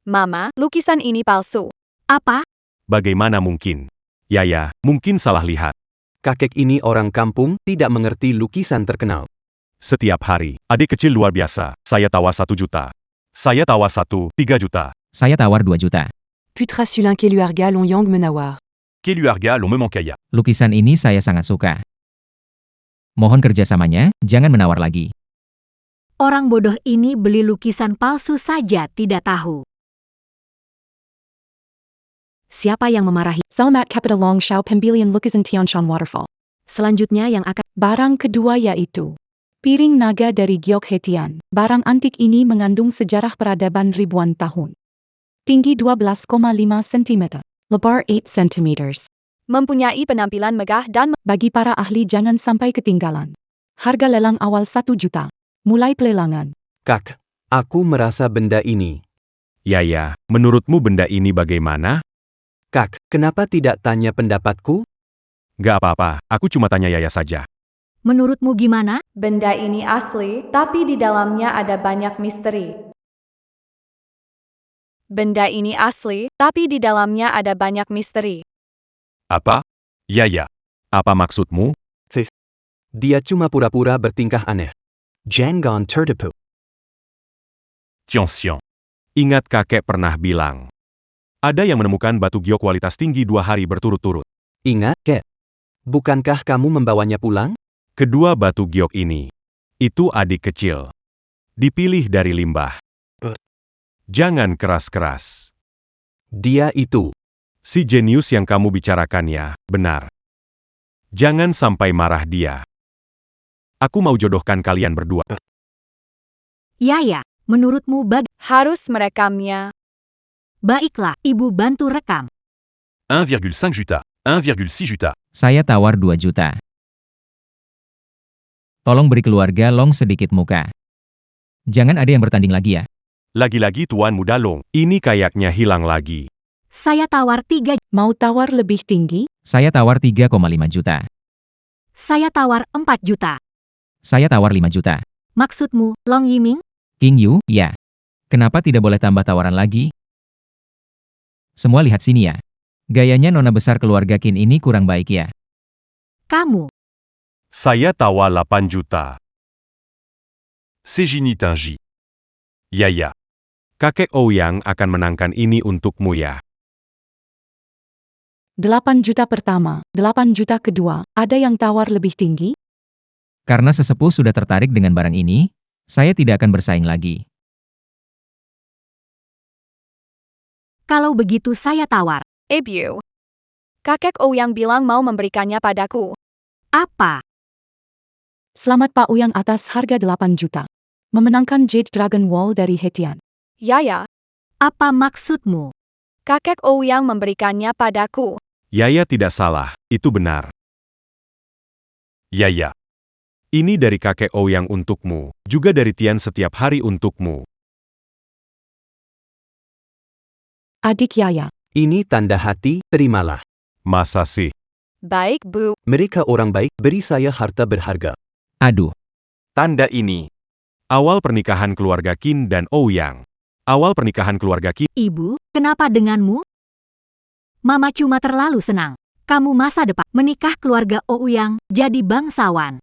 Mama, lukisan ini palsu. Apa? Bagaimana mungkin? Yaya, mungkin salah lihat. Kakek ini orang kampung, tidak mengerti lukisan terkenal. Setiap hari, adik kecil luar biasa. Saya tawar 1 juta. Saya tawar 3 juta. Saya tawar 2 juta. Putra Sulin Keluarga Longyang Menawar. Keluarga lo memankaya. Lukisan ini saya sangat suka. Mohon kerjasamanya, jangan menawar lagi. Orang bodoh ini beli lukisan palsu saja tidak tahu. Siapa yang memarahi? Salmat Capital Long Shao Pembilion Lukisan Tianshan Waterfall. Selanjutnya yang akan Barang kedua yaitu piring naga dari Giok Hetian. Barang antik ini mengandung sejarah peradaban ribuan tahun. Tinggi 12,5 cm. Lebar 8 cm. Mempunyai penampilan megah dan Bagi para ahli jangan sampai ketinggalan. Harga lelang awal 1 juta. Mulai pelelangan. Kak, aku merasa benda ini. Yaya, menurutmu benda ini bagaimana? Kak, kenapa tidak tanya pendapatku? Gak apa-apa, aku cuma tanya Yaya saja. Menurutmu gimana? benda ini asli, tapi di dalamnya ada banyak misteri. Benda ini asli, tapi di dalamnya ada banyak misteri. Apa? Yaya. Apa maksudmu? Dia cuma pura-pura bertingkah aneh. Jangan tertipu. Tianxian. Ingat kakek pernah bilang. Ada yang menemukan batu giok kualitas tinggi 2 hari berturut-turut. Ingat, Kek. Bukankah kamu membawanya pulang? Kedua batu giok ini. Itu adik kecil. Dipilih dari limbah. Jangan keras-keras. Dia itu. Si jenius yang kamu bicarakan ya, benar. Jangan sampai marah dia. Aku mau jodohkan kalian berdua. Yaya, menurutmu Harus merekamnya. baiklah, ibu bantu rekam. 1,5 juta. 1,6 juta. Saya tawar 2 juta. Tolong beri keluarga Long sedikit muka. Jangan ada yang bertanding lagi ya. Lagi-lagi Tuan Muda Long, ini kayaknya hilang lagi. Saya tawar 3. Mau tawar lebih tinggi? Saya tawar 3,5 juta. Saya tawar 4 juta. Saya tawar 5 juta. Maksudmu, Long Yiming? King Yu, ya. Kenapa tidak boleh tambah tawaran lagi? Semua lihat sini ya. Gayanya nona besar keluarga Qin ini kurang baik ya. Kamu. Saya tawar 8 juta. Sejini Tinji. Yaya. Kakek Ouyang akan menangkan ini untukmu ya. 8 juta pertama, 8 juta kedua. Ada yang tawar lebih tinggi? Karena sesepuh sudah tertarik dengan barang ini, saya tidak akan bersaing lagi. Kalau begitu saya tawar. Ibu. Kakek Ouyang bilang mau memberikannya padaku. Apa? Selamat Pak Ouyang atas harga 8 juta. Memenangkan Jade Dragon Wall dari Hetian. Yaya. Apa maksudmu? Kakek Ouyang memberikannya padaku. Yaya tidak salah, itu benar. Yaya. Ini dari kakek Ouyang untukmu, juga dari Tian setiap hari untukmu. Adik Yaya. Ini tanda hati, terimalah. Masa sih? Baik, Bu. Mereka orang baik, beri saya harta berharga. Aduh, Tanda ini. Awal pernikahan keluarga Qin dan Ouyang. Awal pernikahan keluarga Qin. Ibu, kenapa denganmu? Mama cuma terlalu senang. Kamu masa depan menikah keluarga Ouyang, jadi bangsawan.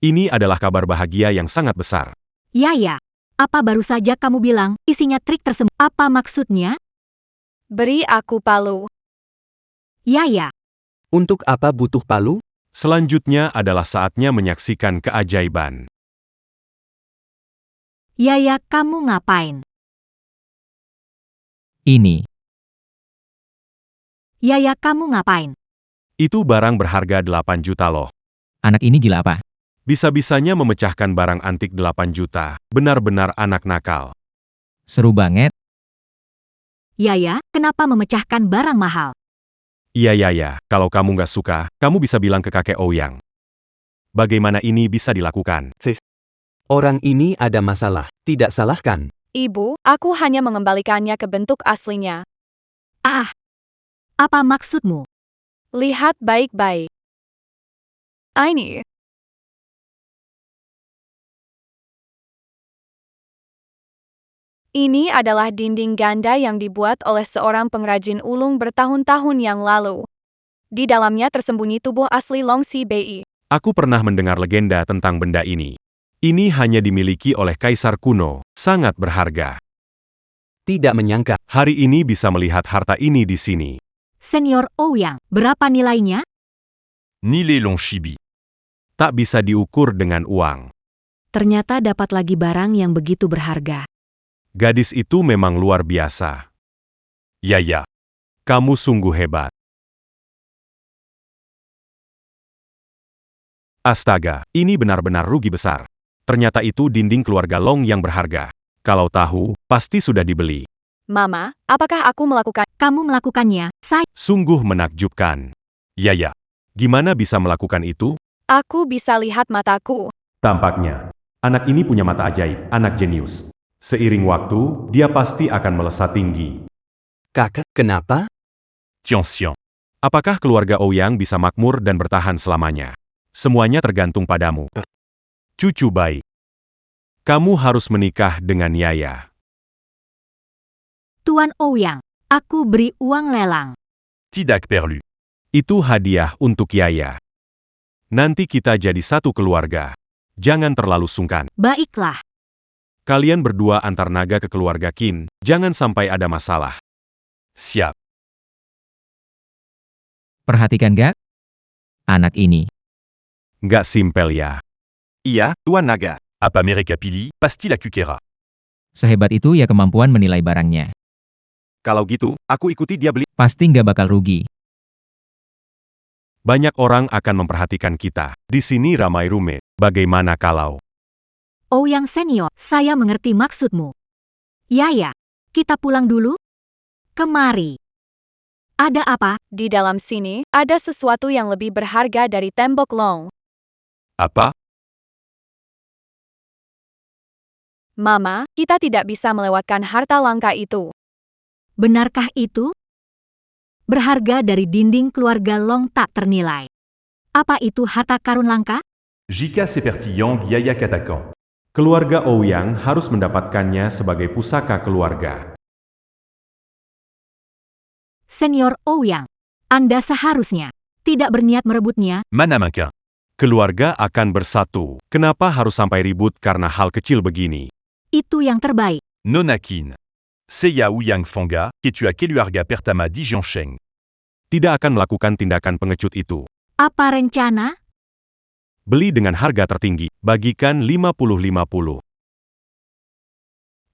Ini adalah kabar bahagia yang sangat besar. Yaya, apa baru saja kamu bilang, isinya trik tersembunyi? Apa maksudnya? Beri aku palu. Yaya, Untuk apa butuh palu? Selanjutnya adalah saatnya menyaksikan keajaiban. Yaya kamu ngapain? ini. Yaya kamu ngapain? Itu barang berharga 8 juta loh. Anak ini gila apa? Bisa-bisanya memecahkan barang antik 8 juta. Benar-benar anak nakal. Seru banget. Yaya, kenapa memecahkan barang mahal? Iya Yaya, kalau kamu nggak suka, kamu bisa bilang ke kakek Ouyang. Bagaimana ini bisa dilakukan? Orang ini ada masalah, tidak salah kan? Ibu, aku hanya mengembalikannya ke bentuk aslinya. Ah, apa maksudmu? Lihat baik-baik. Ini. Ini adalah dinding ganda yang dibuat oleh seorang pengrajin ulung bertahun-tahun yang lalu. Di dalamnya tersembunyi tubuh asli Long Si Bei. Aku pernah mendengar legenda tentang benda ini. Ini hanya dimiliki oleh kaisar kuno, sangat berharga. Tidak menyangka. Hari ini bisa melihat harta ini di sini. Senior Ouyang, berapa nilainya? Nile Longshibi. Tak bisa diukur dengan uang. Ternyata dapat lagi barang yang begitu berharga. Gadis itu memang luar biasa. Yaya. Kamu sungguh hebat. Astaga, ini benar-benar rugi besar. Ternyata itu dinding keluarga Long yang berharga. Kalau tahu, pasti sudah dibeli. Mama, apakah aku melakukan? Kamu melakukannya, saya. Sungguh menakjubkan. Yaya. Gimana bisa melakukan itu? Aku bisa lihat mataku. Tampaknya, anak ini punya mata ajaib, anak jenius. Seiring waktu, dia pasti akan melesat tinggi. Kakak, kenapa? Tianxian. Apakah keluarga Ouyang bisa makmur dan bertahan selamanya? Semuanya tergantung padamu. Cucu baik. Kamu harus menikah dengan Yaya. Tuan Ouyang, aku beri uang lelang. Tidak perlu. Itu hadiah untuk Yaya. Nanti kita jadi satu keluarga. Jangan terlalu sungkan. Baiklah. Kalian berdua antar naga ke keluarga Qin, jangan sampai ada masalah. Siap. Perhatikan gak? Anak ini. Nggak simpel ya. Iya, Tuan Naga. Apa mereka pilih, pasti la kukera. Sehebat itu ya kemampuan menilai barangnya. Kalau gitu, aku ikuti dia beli. Pasti nggak bakal rugi. Banyak orang akan memperhatikan kita. Di sini ramai rumet. Bagaimana kalau? Ouyang senior, saya mengerti maksudmu. Yaya, kita pulang dulu? Kemari. Ada apa? Di dalam sini, ada sesuatu yang lebih berharga dari tembok Long. Apa? Mama, kita tidak bisa melewatkan harta langka itu. Benarkah itu? Berharga dari dinding keluarga Long tak ternilai. Apa itu harta karun langka? Jika seperti Yang Yaya katakan. Keluarga Ouyang harus mendapatkannya sebagai pusaka keluarga. Senior Ouyang, Anda seharusnya tidak berniat merebutnya. Mana mungkin. Keluarga akan bersatu. Kenapa harus sampai ribut karena hal kecil begini? Itu yang terbaik. Nonakin. Seiya Ouyang Fanga, que tu as keluarga pertama di Jiangsheng. Tidak akan melakukan tindakan pengecut itu. Apa rencana? Beli dengan harga tertinggi, bagikan 50-50.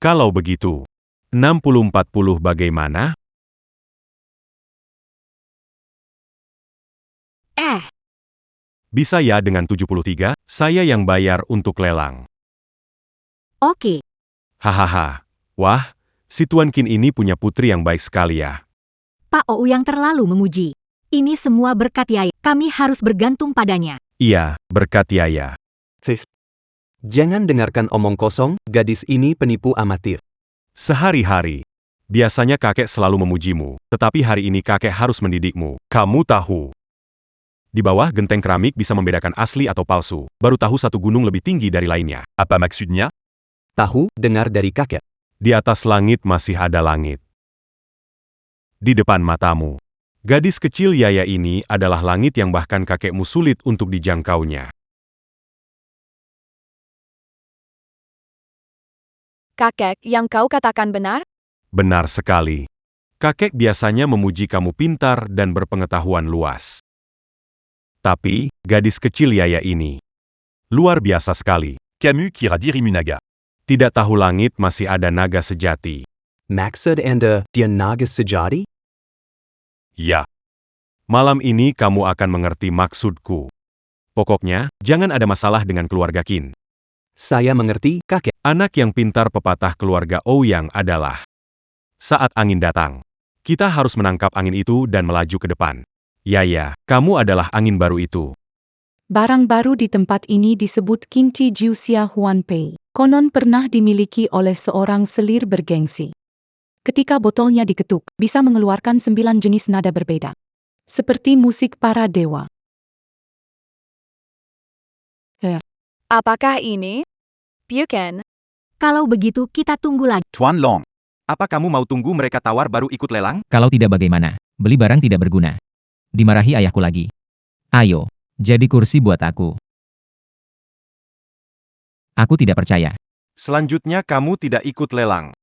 Kalau begitu, 60-40 bagaimana? Bisa ya dengan 73, saya yang bayar untuk lelang. Oke. Hahaha. Wah, si Tuan Qin ini punya putri yang baik sekali ya. Pak Ouyang terlalu memuji. Ini semua berkat Yaya. Kami harus bergantung padanya. Iya, berkat Yaya. Jangan dengarkan omong kosong, gadis ini penipu amatir. Sehari-hari. Biasanya kakek selalu memujimu, tetapi hari ini kakek harus mendidikmu. Kamu tahu. Di bawah genteng keramik bisa membedakan asli atau palsu. Baru tahu satu gunung lebih tinggi dari lainnya. Apa maksudnya? Tahu, dengar dari kakek. Di atas langit masih ada langit. Di depan matamu. Gadis kecil Yaya ini adalah langit yang bahkan kakekmu sulit untuk dijangkaunya. Kakek, yang kau katakan benar? Benar sekali. Kakek biasanya memuji kamu pintar dan berpengetahuan luas. Tapi, gadis kecil Yaya ini luar biasa sekali. Camus kira dirimu naga. Tidak tahu langit masih ada naga sejati. Maksud Anda, dia naga sejati? Ya. Malam ini kamu akan mengerti maksudku. Pokoknya, jangan ada masalah dengan keluarga Qin. Saya mengerti, kakek. Anak yang pintar pepatah keluarga Ouyang adalah saat angin datang. Kita harus menangkap angin itu dan melaju ke depan. Yaya, kamu adalah angin baru itu. Barang baru di tempat ini disebut Kinti Jiuxia Huanpei. Konon pernah dimiliki oleh seorang selir bergengsi. Ketika botolnya diketuk, bisa mengeluarkan 9 jenis nada berbeda. Seperti musik para dewa. Apakah ini? Bukan. Kalau begitu kita tunggu lagi. Tuan Long. Apa kamu mau tunggu mereka tawar baru ikut lelang? Kalau tidak bagaimana? Beli barang tidak berguna. Dimarahi ayahku lagi. Ayo, jadi kursi buat aku. Aku tidak percaya. Selanjutnya kamu tidak ikut lelang.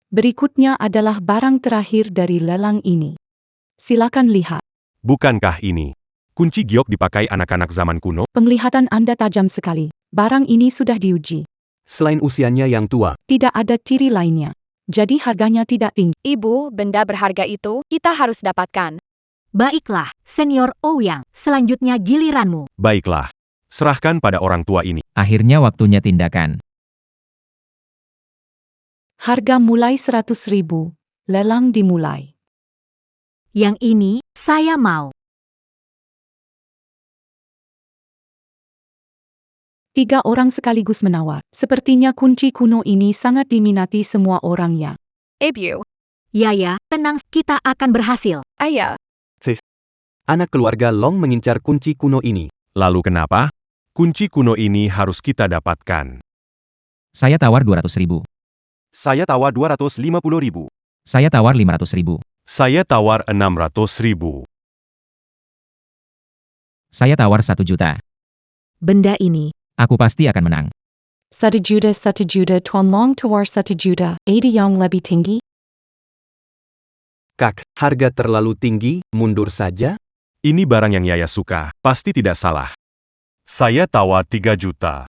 Berikutnya adalah barang terakhir dari lelang ini. Silakan lihat. Bukankah ini kunci giok dipakai anak-anak zaman kuno? Penglihatan Anda tajam sekali. Barang ini sudah diuji. Selain usianya yang tua, Tidak ada ciri lainnya. Jadi harganya tidak tinggi. Ibu, benda berharga itu kita harus dapatkan. Baiklah, Senior Ouyang, selanjutnya giliranmu. Baiklah. Serahkan pada orang tua ini. Akhirnya waktunya tindakan. Harga mulai 100.000. Lelang dimulai. Yang ini, saya mau. 3 orang sekaligus menawar. Sepertinya kunci kuno ini sangat diminati semua orang ya. Ibu, Yaya, tenang, kita akan berhasil. ayah, anak keluarga Long mengincar kunci kuno ini. Lalu kenapa? Kunci kuno ini harus kita dapatkan. Saya tawar 200.000. Saya tawar 250.000. Saya tawar 500.000. Saya tawar 600.000. Saya tawar 1 juta. Benda ini, Aku pasti akan menang. 1 juta, Tuan Long tawar 1 juta. Ada yang lebih tinggi? Kak, harga terlalu tinggi, mundur saja? Ini barang yang Yaya suka, pasti tidak salah. Saya tawar 3 juta.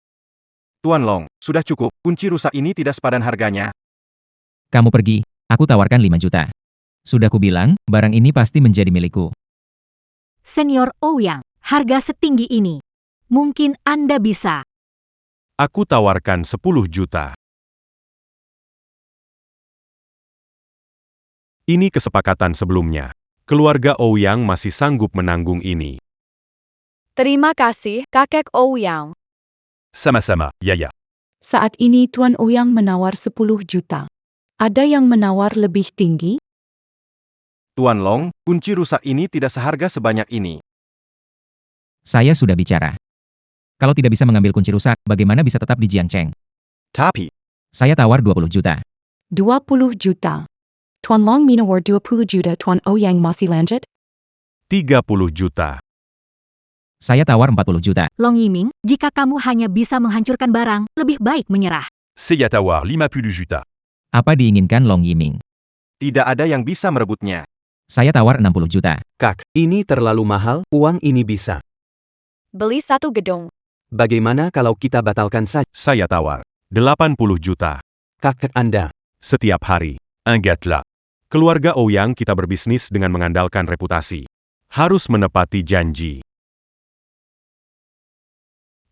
Tuan Long, sudah cukup, kunci rusak ini tidak sepadan harganya. Kamu pergi, aku tawarkan 5 juta. Sudah kubilang, barang ini pasti menjadi milikku. Senior Ouyang, harga setinggi ini. Mungkin Anda bisa. Aku tawarkan 10 juta. Ini kesepakatan sebelumnya. Keluarga Ouyang masih sanggup menanggung ini. terima kasih, kakek Ouyang. Sama-sama, Yaya. Saat ini Tuan Ouyang menawar 10 juta. Ada yang menawar lebih tinggi? Tuan Long, kunci rusak ini tidak seharga sebanyak ini. Saya sudah bicara. Kalau tidak bisa mengambil kunci rusak, bagaimana bisa tetap di Jiangcheng? Tapi, Saya tawar 20 juta. 20 juta. Tuan Long menawar 20 juta. Tuan Ouyang masih lanjut? 30 juta. Saya tawar 40 juta. Long Yiming, jika kamu hanya bisa menghancurkan barang, lebih baik menyerah. Saya tawar 50 juta. Apa diinginkan Long Yiming? tidak ada yang bisa merebutnya. Saya tawar 60 juta. Kak, ini terlalu mahal, uang ini bisa. Beli 1 gedung. Bagaimana kalau kita batalkan saja? Saya tawar 80 juta. Kakek Anda. Setiap hari. Ingatlah. Keluarga Ouyang kita berbisnis dengan mengandalkan reputasi. Harus menepati janji.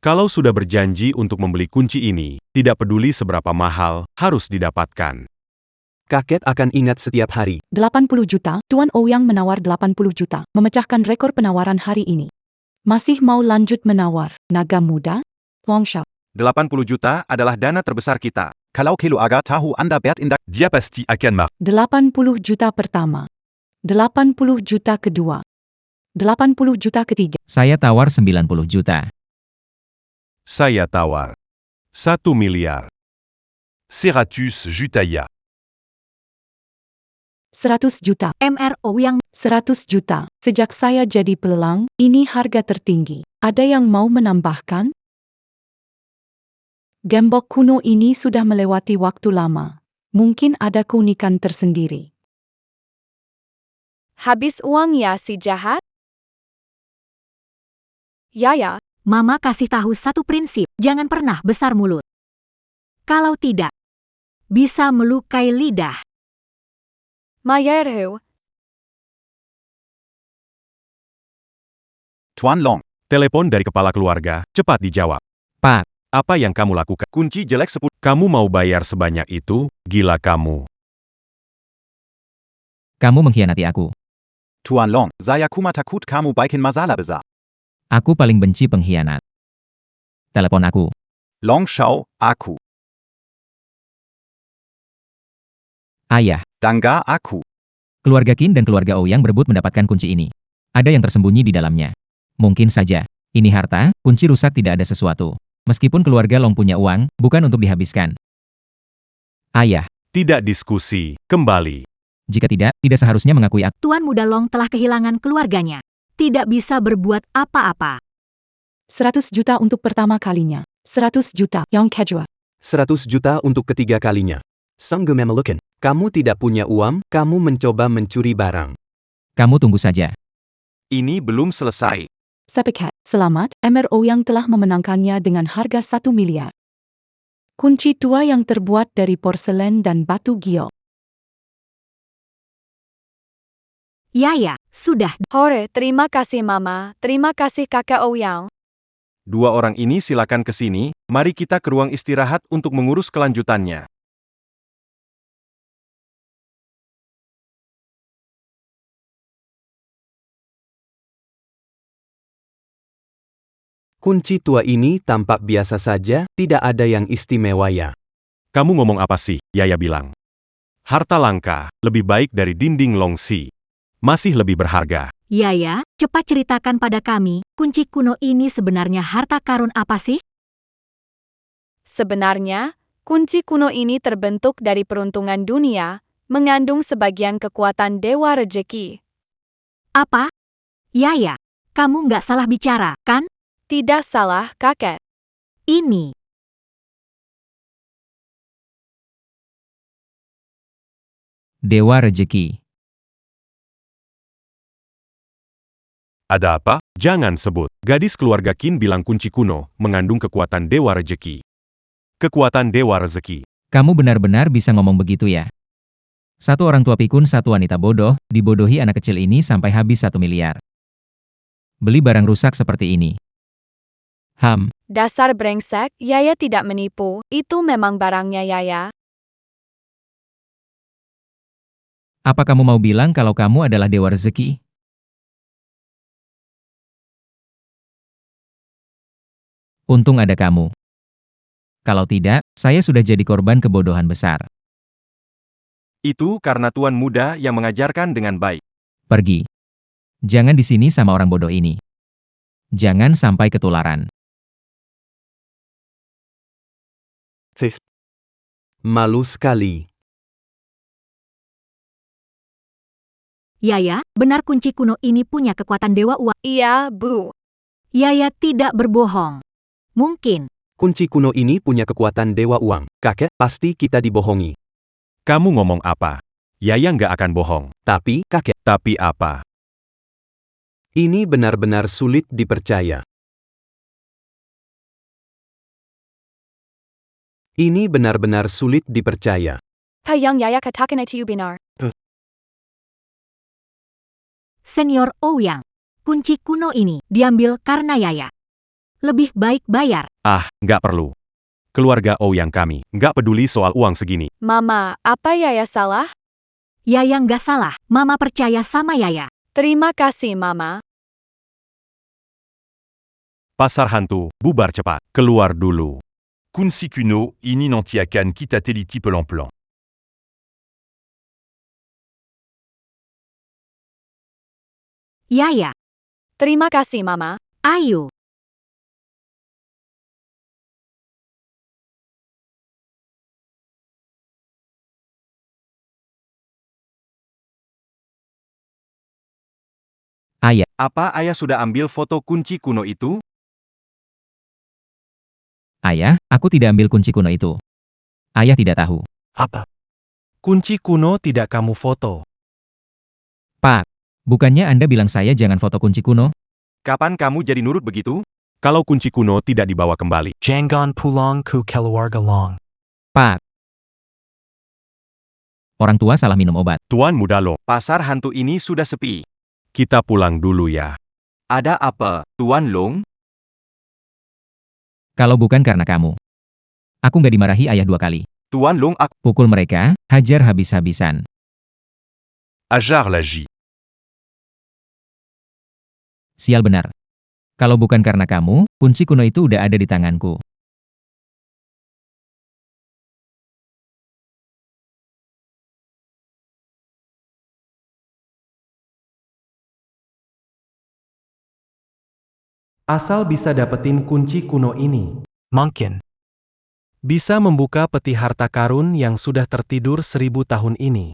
Kalau sudah berjanji untuk membeli kunci ini, tidak peduli seberapa mahal, harus didapatkan. Kakek akan ingat setiap hari. 80 juta, Tuan Ouyang menawar 80 juta, memecahkan rekor penawaran hari ini. Masih mau lanjut menawar, naga muda? Longsha. 80 juta adalah dana terbesar kita. Kalau kilo aga tahu Anda berindak Dia pasti akan marah. 80 juta pertama. 80 juta kedua. 80 juta ketiga. Saya tawar 90 juta. Saya tawar 1 miliar. Seratus jutaya. 100 juta. MR Ouyang, 100 juta. Sejak saya jadi pelelang, ini harga tertinggi. Ada yang mau menambahkan? Gembok kuno ini sudah melewati waktu lama. Mungkin ada keunikan tersendiri. Habis uang ya si jahat? Ya. Mama kasih tahu satu prinsip, jangan pernah besar mulut. Kalau tidak, bisa melukai lidah. Mayerhu. Tuan Long. Telepon dari kepala keluarga, cepat dijawab. Pak, Apa yang kamu lakukan? Kunci jelek 10. Kamu mau bayar sebanyak itu? Gila kamu. kamu mengkhianati aku. Tuan Long, saya cuma takut kamu bikin masalah besar. Aku paling benci pengkhianat. Telepon aku. Long Shao, aku. Ayah, Dangga aku. keluarga Qin dan keluarga Ouyang berebut mendapatkan kunci ini. Ada yang tersembunyi di dalamnya. Mungkin saja. Ini harta, kunci rusak tidak ada sesuatu. Meskipun keluarga Long punya uang, bukan untuk dihabiskan. Ayah, Tidak diskusi, kembali. jika tidak seharusnya mengakui aku. Tuan Muda Long telah kehilangan keluarganya. Tidak bisa berbuat apa-apa. 100 juta untuk pertama kalinya. 100 juta, yang kedua. 100 juta untuk ketiga kalinya. Sang Gememelukan, kamu tidak punya uang, kamu mencoba mencuri barang. Kamu tunggu saja. Ini belum selesai. Sepakat, selamat, MRO yang telah memenangkannya dengan harga 1 miliar. Kunci tua yang terbuat dari porselen dan batu giok. Ya, sudah. Hore, terima kasih Mama, terima kasih Kakak Ouyang. Dua orang ini silakan ke sini, mari kita ke ruang istirahat untuk mengurus kelanjutannya. Kunci tua ini tampak biasa saja, tidak ada yang istimewa ya. Kamu ngomong apa sih? Yaya bilang. Harta langka, lebih baik dari dinding Longxi. Masih lebih berharga. Ya, cepat ceritakan pada kami, kunci kuno ini sebenarnya harta karun apa sih? Sebenarnya, kunci kuno ini terbentuk dari peruntungan dunia, mengandung sebagian kekuatan Dewa Rejeki. Apa? Ya, kamu nggak salah bicara, kan? Tidak salah, kakek. Ini. Dewa Rejeki. Ada apa? Jangan sebut. Gadis keluarga Qin bilang kunci kuno mengandung kekuatan Dewa Rejeki. Kekuatan Dewa Rezeki. Kamu benar-benar bisa ngomong begitu ya? Satu orang tua pikun, satu wanita bodoh, dibodohi anak kecil ini sampai habis 1 miliar. Beli barang rusak seperti ini. Dasar brengsek, Yaya tidak menipu, itu memang barangnya Yaya. Apa kamu mau bilang kalau kamu adalah Dewa Rezeki? Untung ada kamu. Kalau tidak, saya sudah jadi korban kebodohan besar. Itu karena Tuan Muda yang mengajarkan dengan baik. Pergi. Jangan di sini sama orang bodoh ini. Jangan sampai ketularan. Malu sekali. Ya, benar kunci kuno ini punya kekuatan dewa uang. Iya, Bu. Ya, tidak berbohong. Mungkin. Kunci kuno ini punya kekuatan dewa uang. Kakek, pasti kita dibohongi. Kamu ngomong apa? Yaya nggak akan bohong. Tapi, kakek, Tapi apa? ini benar-benar sulit dipercaya. Ini benar-benar sulit dipercaya. Pa yang Yaya katakan itu benar. Senior Ouyang. Kunci kuno ini diambil karena Yaya. Lebih baik bayar. Nggak perlu. Keluarga Ouyang kami nggak peduli soal uang segini. Mama, apa Yaya salah? Yaya nggak salah. Mama percaya sama Yaya. Terima kasih, Mama. Pasar hantu, bubar cepat. Keluar dulu. Kunci kuno, ini nanti akan kita teliti pelan-pelan. Yaya. Terima kasih, Mama. Ayo. Ayah, Apa ayah sudah ambil foto kunci kuno itu? ayah, aku tidak ambil kunci kuno itu. Ayah tidak tahu. Apa? Kunci kuno tidak kamu foto. Pak, bukannya Anda bilang saya jangan foto kunci kuno? Kapan kamu jadi nurut begitu? Kalau kunci kuno tidak dibawa kembali. Jangan pulang ke keluarga Long. Pak, Orang tua salah minum obat. Tuan Muda Long, Pasar hantu ini sudah sepi. Kita pulang dulu ya. Ada apa, Tuan Long? Kalau bukan karena kamu. Aku nggak dimarahi ayah 2 kali. Tuan Long, aku... Pukul mereka, hajar habis-habisan. Ajar l'agit. Sial benar. Kalau bukan karena kamu, kunci kuno itu udah ada di tanganku. Asal bisa dapetin kunci kuno ini. Mungkin. Bisa membuka peti harta karun yang sudah tertidur 1000 tahun ini.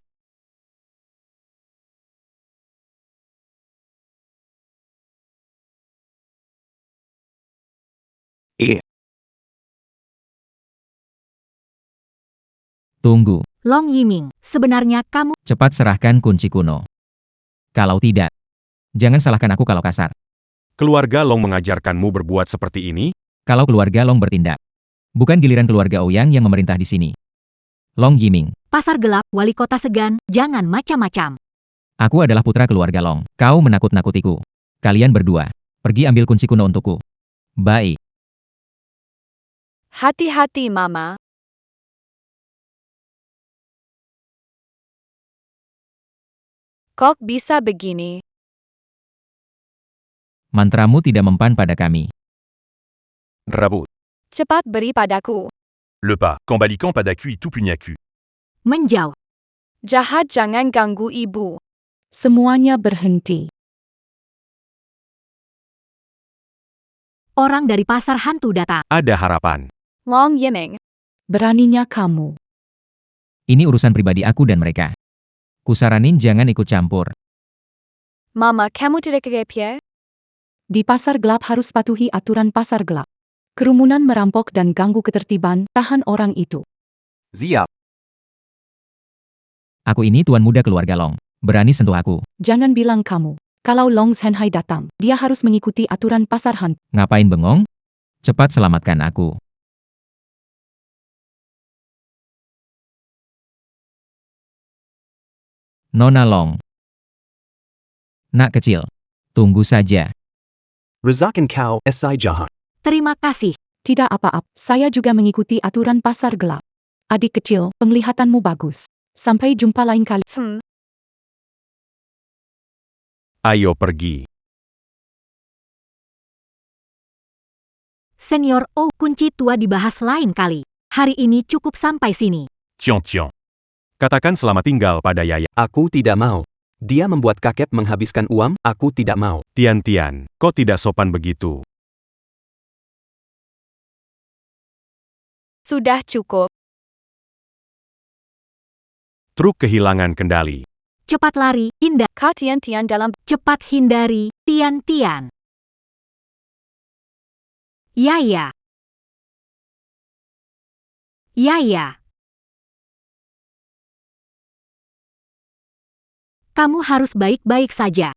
Tunggu. Long Yiming, sebenarnya kamu... Cepat serahkan kunci kuno. Kalau tidak, jangan salahkan aku kalau kasar. Keluarga Long mengajarkanmu berbuat seperti ini? Kalau keluarga Long bertindak. Bukan giliran keluarga Ouyang yang memerintah di sini. Long Yiming. Pasar gelap, wali kota segan, jangan macam-macam. Aku adalah putra keluarga Long. Kau menakut-nakutiku. Kalian berdua, pergi ambil kunci kuno untukku. Baik. Hati-hati, Mama. Kok bisa begini? Mantramu tidak mempan pada kami. Rabot. Cepat beri padaku. Le pas. Cambalican padacu itu punyaku. Menjauh. Jahat, jangan ganggu ibu. Semuanya berhenti. Orang dari pasar hantu datang. Ada harapan. Long Yiming. Beraninya kamu. Ini urusan pribadi aku dan mereka. Kusaranin jangan ikut campur. Mama, kamu tidak kegepie? Di pasar gelap harus patuhi aturan pasar gelap. Kerumunan merampok dan ganggu ketertiban, tahan orang itu. Siap. Aku ini tuan muda keluarga Long. Berani sentuh aku. Jangan bilang kamu. Kalau Long Zhenhai datang, dia harus mengikuti aturan pasar hantu. Ngapain bengong? Cepat selamatkan aku. Nona Long. Nak kecil. Tunggu saja. Razakan kau, si jahat. Terima kasih. Tidak apa-apa, saya juga mengikuti aturan pasar gelap. Adik kecil, penglihatanmu bagus. Sampai jumpa lain kali. Ayo pergi. Senior O, kunci tua dibahas lain kali. Hari ini cukup sampai sini. Tian Tian. Katakan selamat tinggal pada Yaya. Aku tidak mau. Dia membuat kakek menghabiskan uang, aku tidak mau. Tian, kau tidak sopan begitu. Sudah cukup. Truk kehilangan kendali. Cepat lari, Kak Tian dalam... cepat hindari, Tian. Yaya. Kamu harus baik-baik saja.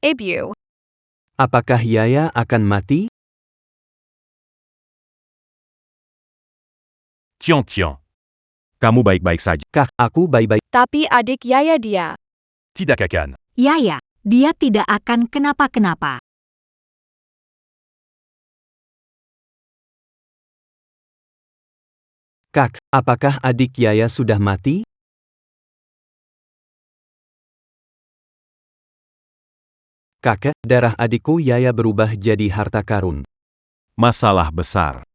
Ibu. Apakah Yaya akan mati? Tian. Kamu baik-baik saja. Kah, aku baik-baik. Tapi adik Yaya dia. Tidak akan. Yaya, dia tidak akan kenapa-kenapa. Kak, apakah adik Yaya sudah mati? Kakek, darah adikku Yaya berubah jadi harta karun. Masalah besar.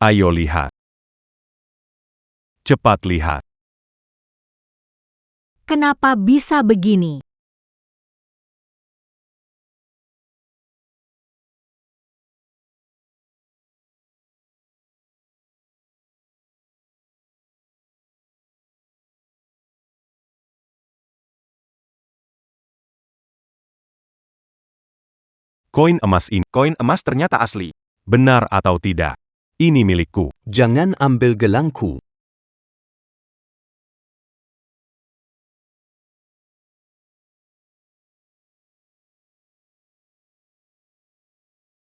Ayo lihat. Cepat lihat. Kenapa bisa begini? Koin emas ini. Koin emas ternyata asli. Benar atau tidak? Ini milikku. Jangan ambil gelangku.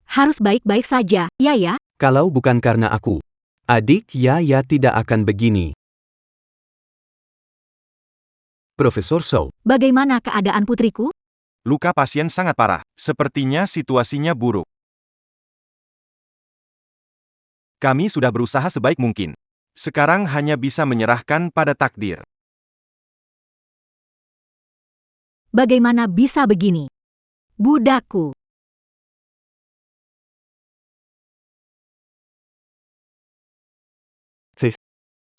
Harus baik-baik saja, Yaya. Kalau bukan karena aku, adik Yaya tidak akan begini. Profesor So. Bagaimana keadaan putriku? Luka pasien sangat parah. Sepertinya situasinya buruk. Kami sudah berusaha sebaik mungkin. Sekarang hanya bisa menyerahkan pada takdir. Bagaimana bisa begini? Budakku.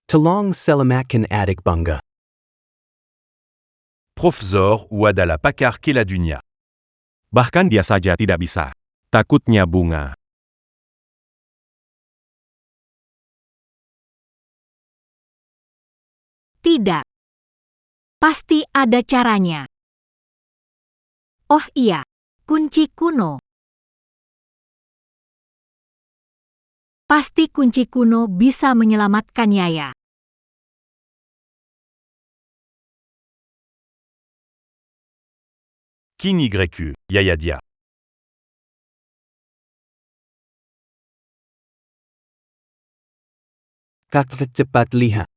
Tolong selamatkan adik bangga. Professeur ou adalah pakar kila dunia. Bahkan dia saja tidak bisa. Takutnya bunga. Tidak. Pasti ada caranya. Oh iya, kunci kuno. Pasti kunci kuno bisa menyelamatkan Yaya. King YQ, Yayadia. Kakak cepat lihat.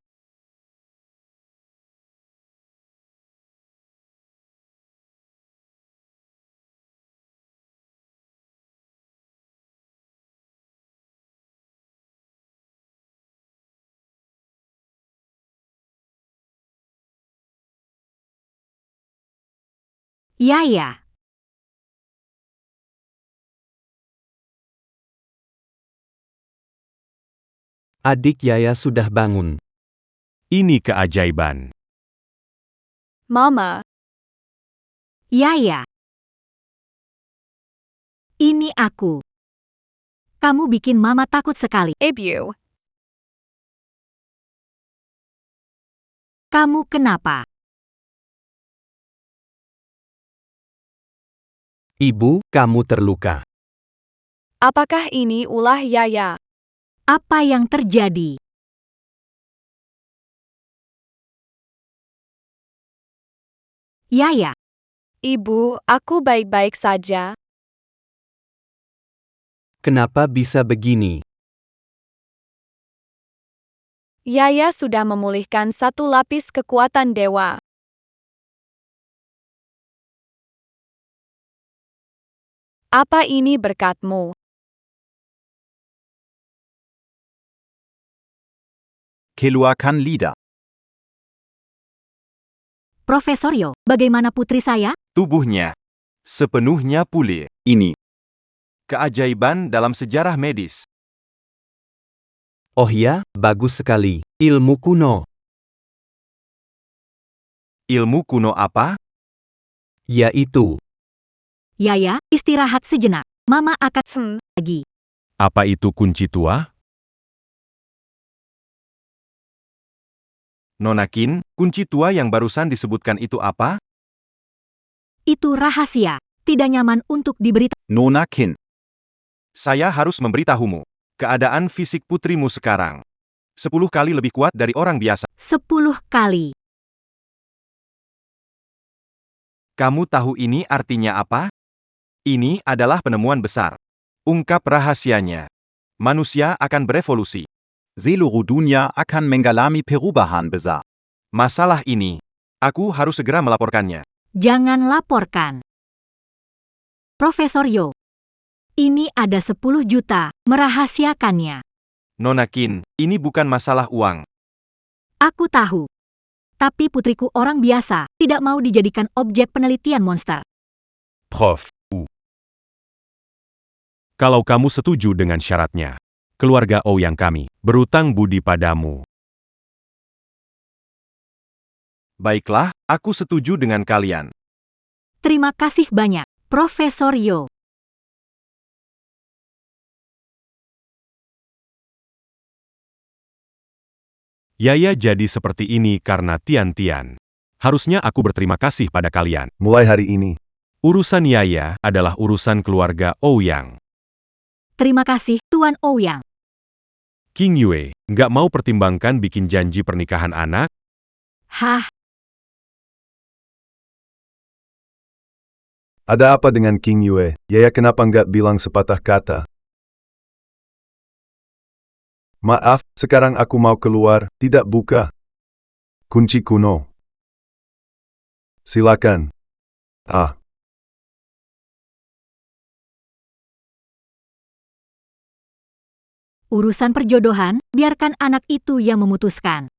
Yaya. Adik Yaya sudah bangun. Ini keajaiban. Mama, Yaya. Ini aku. Kamu bikin mama takut sekali. Ibu, Kamu kenapa? Ibu, kamu terluka. apakah ini ulah Yaya? Apa yang terjadi? Yaya. Ibu, aku baik-baik saja. Kenapa bisa begini? Yaya sudah memulihkan satu lapis kekuatan dewa. Apa ini berkatmu? Keluarkan lidah. Profesor Yo, bagaimana putri saya? Tubuhnya sepenuhnya pulih. Ini. Keajaiban dalam sejarah medis. Oh ya, bagus sekali. Ilmu kuno. Ilmu kuno apa? Yaitu. Yaya, istirahat sejenak. Mama akan lagi. Apa itu kunci tua? Nona Qin, kunci tua yang barusan disebutkan itu apa? Itu rahasia. Tidak nyaman untuk diberitahu. Nona Qin. Saya harus memberitahumu. Keadaan fisik putrimu sekarang 10 kali lebih kuat dari orang biasa. 10 kali. Kamu tahu ini artinya apa? Ini adalah penemuan besar. Ungkap rahasianya. Manusia akan berevolusi. Seluruh dunia akan mengalami perubahan besar. Masalah ini, aku harus segera melaporkannya. Jangan laporkan. Profesor Yo. Ini ada 10 juta. Merahasiakannya. Nona Qin, ini bukan masalah uang. Aku tahu. Tapi putriku orang biasa, tidak mau dijadikan objek penelitian monster. Prof. Kalau kamu setuju dengan syaratnya, keluarga Ouyang kami berutang budi padamu. Baiklah, aku setuju dengan kalian. Terima kasih banyak, Profesor Yo. Yaya jadi seperti ini karena Tian-Tian. Harusnya aku berterima kasih pada kalian. Mulai hari ini, Urusan Yaya adalah urusan keluarga Ouyang. Terima kasih, Tuan Ouyang. King Yue, nggak mau pertimbangkan bikin janji pernikahan anak? Hah, ada apa dengan King Yue? Yaya kenapa nggak bilang sepatah kata? Maaf, sekarang aku mau keluar, tidak buka kunci kuno. Silakan. Ah, Urusan perjodohan, biarkan anak itu yang memutuskan.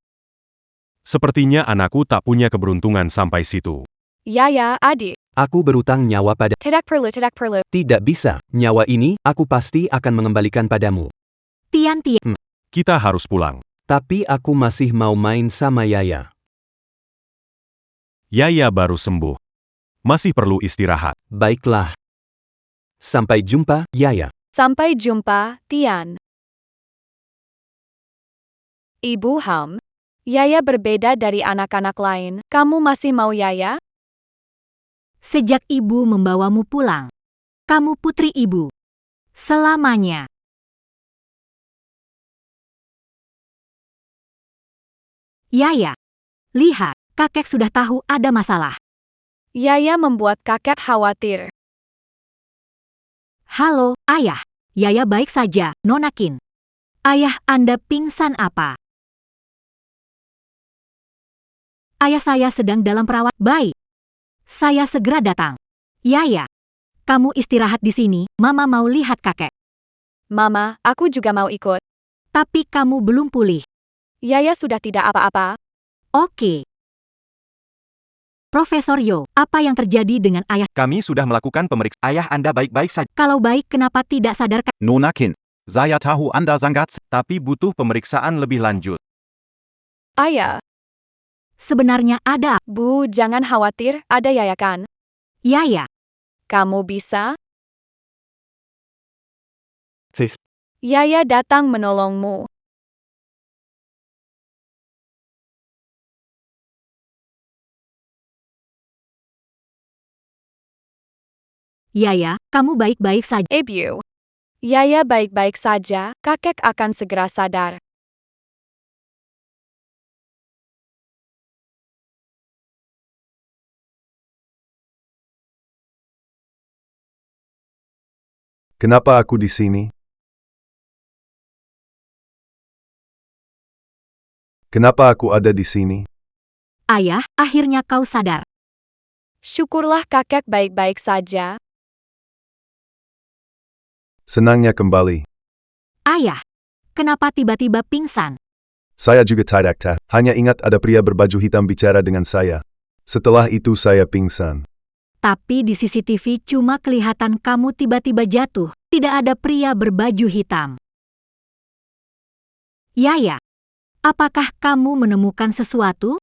Sepertinya anakku tak punya keberuntungan sampai situ. Yaya, adik. Aku berutang nyawa pada... Tidak perlu. Tidak bisa. Nyawa ini, aku pasti akan mengembalikan padamu. Tian. Kita harus pulang. Tapi aku masih mau main sama Yaya. Yaya baru sembuh. Masih perlu istirahat. Baiklah. Sampai jumpa, Yaya. Sampai jumpa, Tian. Ibu Ham, Yaya berbeda dari anak-anak lain. Kamu masih mau Yaya? Sejak ibu membawamu pulang, kamu putri ibu. Selamanya. Yaya, lihat, kakek sudah tahu ada masalah. Yaya membuat kakek khawatir. Halo, ayah. Yaya baik saja, Nona Qin. Ayah Anda pingsan apa? Ayah saya sedang dalam perawat. Baik. Saya segera datang. Yaya, kamu istirahat di sini, Mama mau lihat kakek. Mama, aku juga mau ikut. Tapi kamu belum pulih. Yaya sudah tidak apa-apa. Oke. Profesor Yo, apa yang terjadi dengan ayah? Kami sudah melakukan pemeriksaan. Ayah Anda baik-baik saja. Kalau baik, kenapa tidak sadarkan? Nona Qin, saya tahu Anda sangat... Tapi butuh pemeriksaan lebih lanjut. Ayah, Sebenarnya ada. Bu, jangan khawatir, ada Yaya kan? Yaya, Kamu bisa? Fif. Yaya datang menolongmu. Yaya, kamu baik-baik saja. Ibu. Yaya baik-baik saja, kakek akan segera sadar. kenapa aku di sini? Kenapa aku ada di sini? Ayah, akhirnya kau sadar. Syukurlah kakek baik-baik saja. Senangnya kembali. Ayah, kenapa tiba-tiba pingsan? Saya juga tidak tahu. Hanya ingat ada pria berbaju hitam bicara dengan saya. Setelah itu saya pingsan. Tapi di CCTV cuma kelihatan kamu tiba-tiba jatuh. Tidak ada pria berbaju hitam. Yaya, apakah kamu menemukan sesuatu?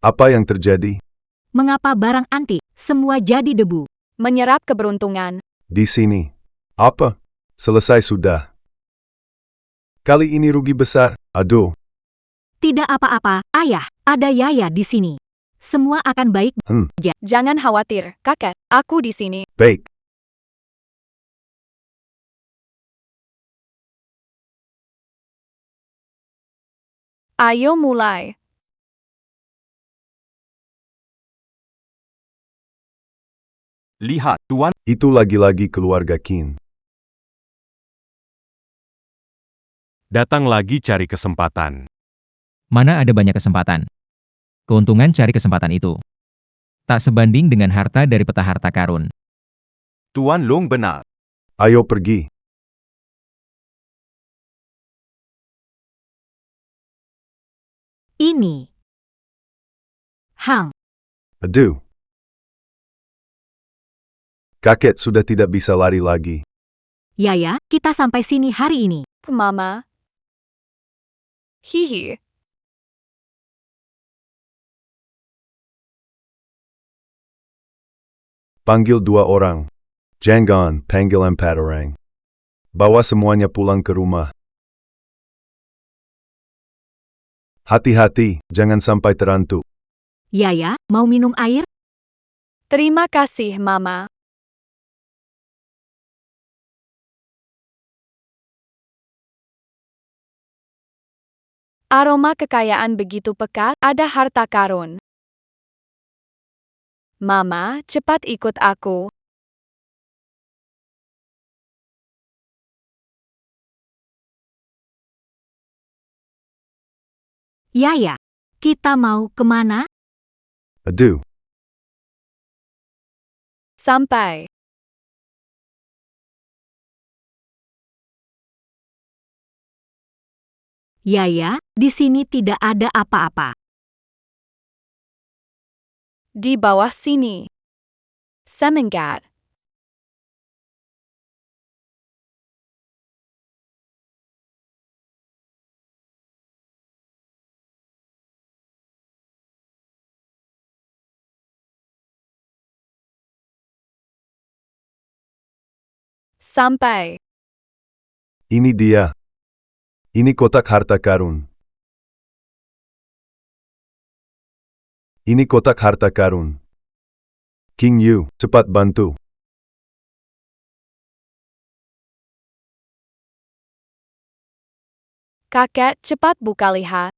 Apa yang terjadi? Mengapa barang antik semua jadi debu? Menyerap keberuntungan. Di sini. Apa? Selesai sudah. Kali ini rugi besar. Aduh. Tidak apa-apa, ayah, ada Yaya di sini. Semua akan baik. Jangan khawatir, kakek, aku di sini. Baik. Ayo mulai. Lihat, Tuan. Itu lagi-lagi keluarga Qin. Datang lagi cari kesempatan. Mana ada banyak kesempatan. Keuntungan cari kesempatan itu tak sebanding dengan harta dari peta harta karun. Tuan Long benar. Ayo pergi. Ini. Hang, Aduh. Kakek sudah tidak bisa lari lagi. Yaya, kita sampai sini hari ini. Mama. Hihi. Panggil 2 orang. Jangan panggil 4 orang. Bawa semuanya pulang ke rumah. Hati-hati, jangan sampai terantuk. Yaya, mau minum air? Terima kasih, Mama. Aroma kekayaan begitu pekat, ada harta karun. Mama, cepat ikut aku. Yaya, Kita mau kemana? Aduh. Sampai. Yaya, di sini tidak ada apa-apa. Di bawah sini. Semangat. Sampai. Ini dia. Ini kotak harta karun. Ini kotak harta karun. King Yu, cepat bantu. Kakek, cepat buka lihat.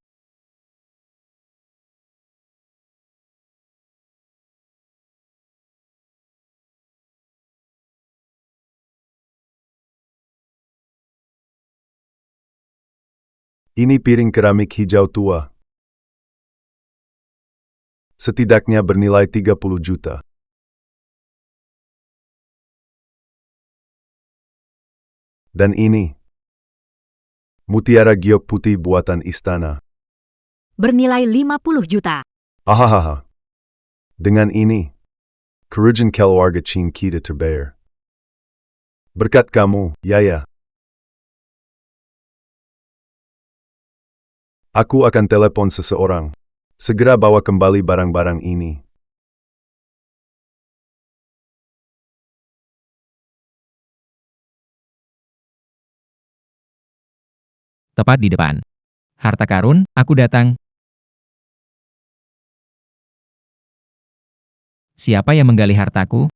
Ini piring keramik hijau tua. Setidaknya bernilai 30 juta. Dan ini. Mutiara giok putih buatan istana. Bernilai 50 juta. Ahahaha. Dengan ini. Kerugian keluarga Chin kita terbayar. Berkat kamu, Yaya. Aku akan telepon seseorang. Segera bawa kembali barang-barang ini. Tepat di depan. Harta karun, aku datang. Siapa yang menggali hartaku?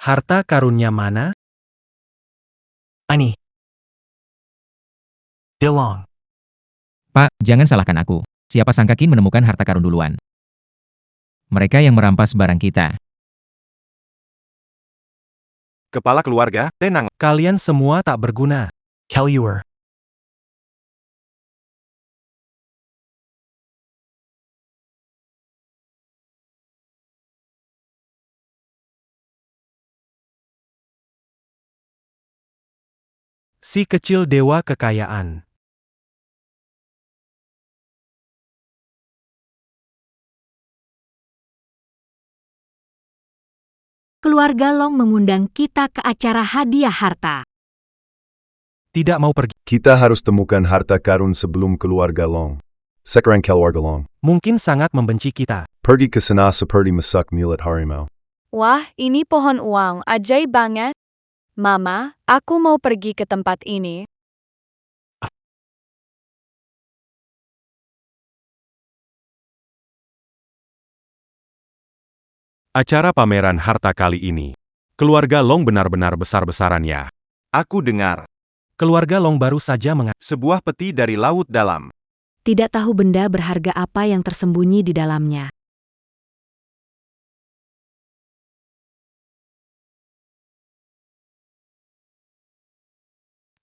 Harta karunnya mana? Ani. Dilong. Pak, jangan salahkan aku. Siapa sangka Qin menemukan harta karun duluan. Mereka yang merampas barang kita. Kepala keluarga, tenang. Kalian semua tak berguna. Kellyur. Si kecil dewa kekayaan. Keluarga Long mengundang kita ke acara hadiah harta. Tidak mau pergi. Kita harus temukan harta karun sebelum keluarga Long. Sekarang keluarga Long. Mungkin sangat membenci kita. Pergi ke sana seperti masak milet harimau. Wah, ini pohon uang, ajaib banget. Mama, aku mau pergi ke tempat ini. Acara pameran harta kali ini. Keluarga Long benar-benar besar-besarannya. Aku dengar. Keluarga Long baru saja Sebuah peti dari laut dalam. Tidak tahu benda berharga apa yang tersembunyi di dalamnya.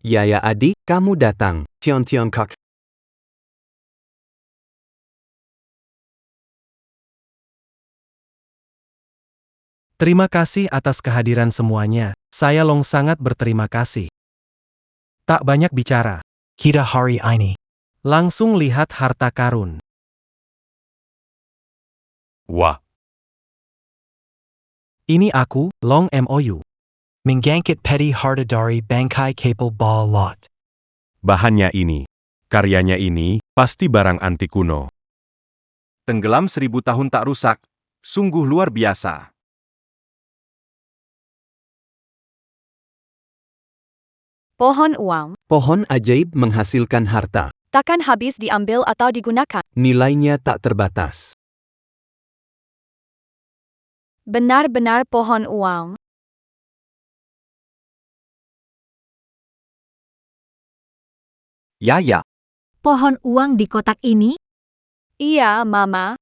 Yaya adik, kamu datang. Tion Tion Kok. Terima kasih atas kehadiran semuanya. Saya Long sangat berterima kasih. Tak banyak bicara. Kita hari ini. Langsung lihat harta karun. Wah, Ini aku, Long Mou. Menggangkit petty harta dari bangkai kapal bawah lot. Bahannya ini. Karyanya ini, pasti barang antik kuno. Tenggelam 1000 tahun tak rusak. Sungguh luar biasa. Pohon uang, Pohon ajaib menghasilkan harta. takkan habis diambil atau digunakan. Nilainya tak terbatas. Benar-benar pohon uang. Ya. Pohon uang di kotak ini? Iya, Mama.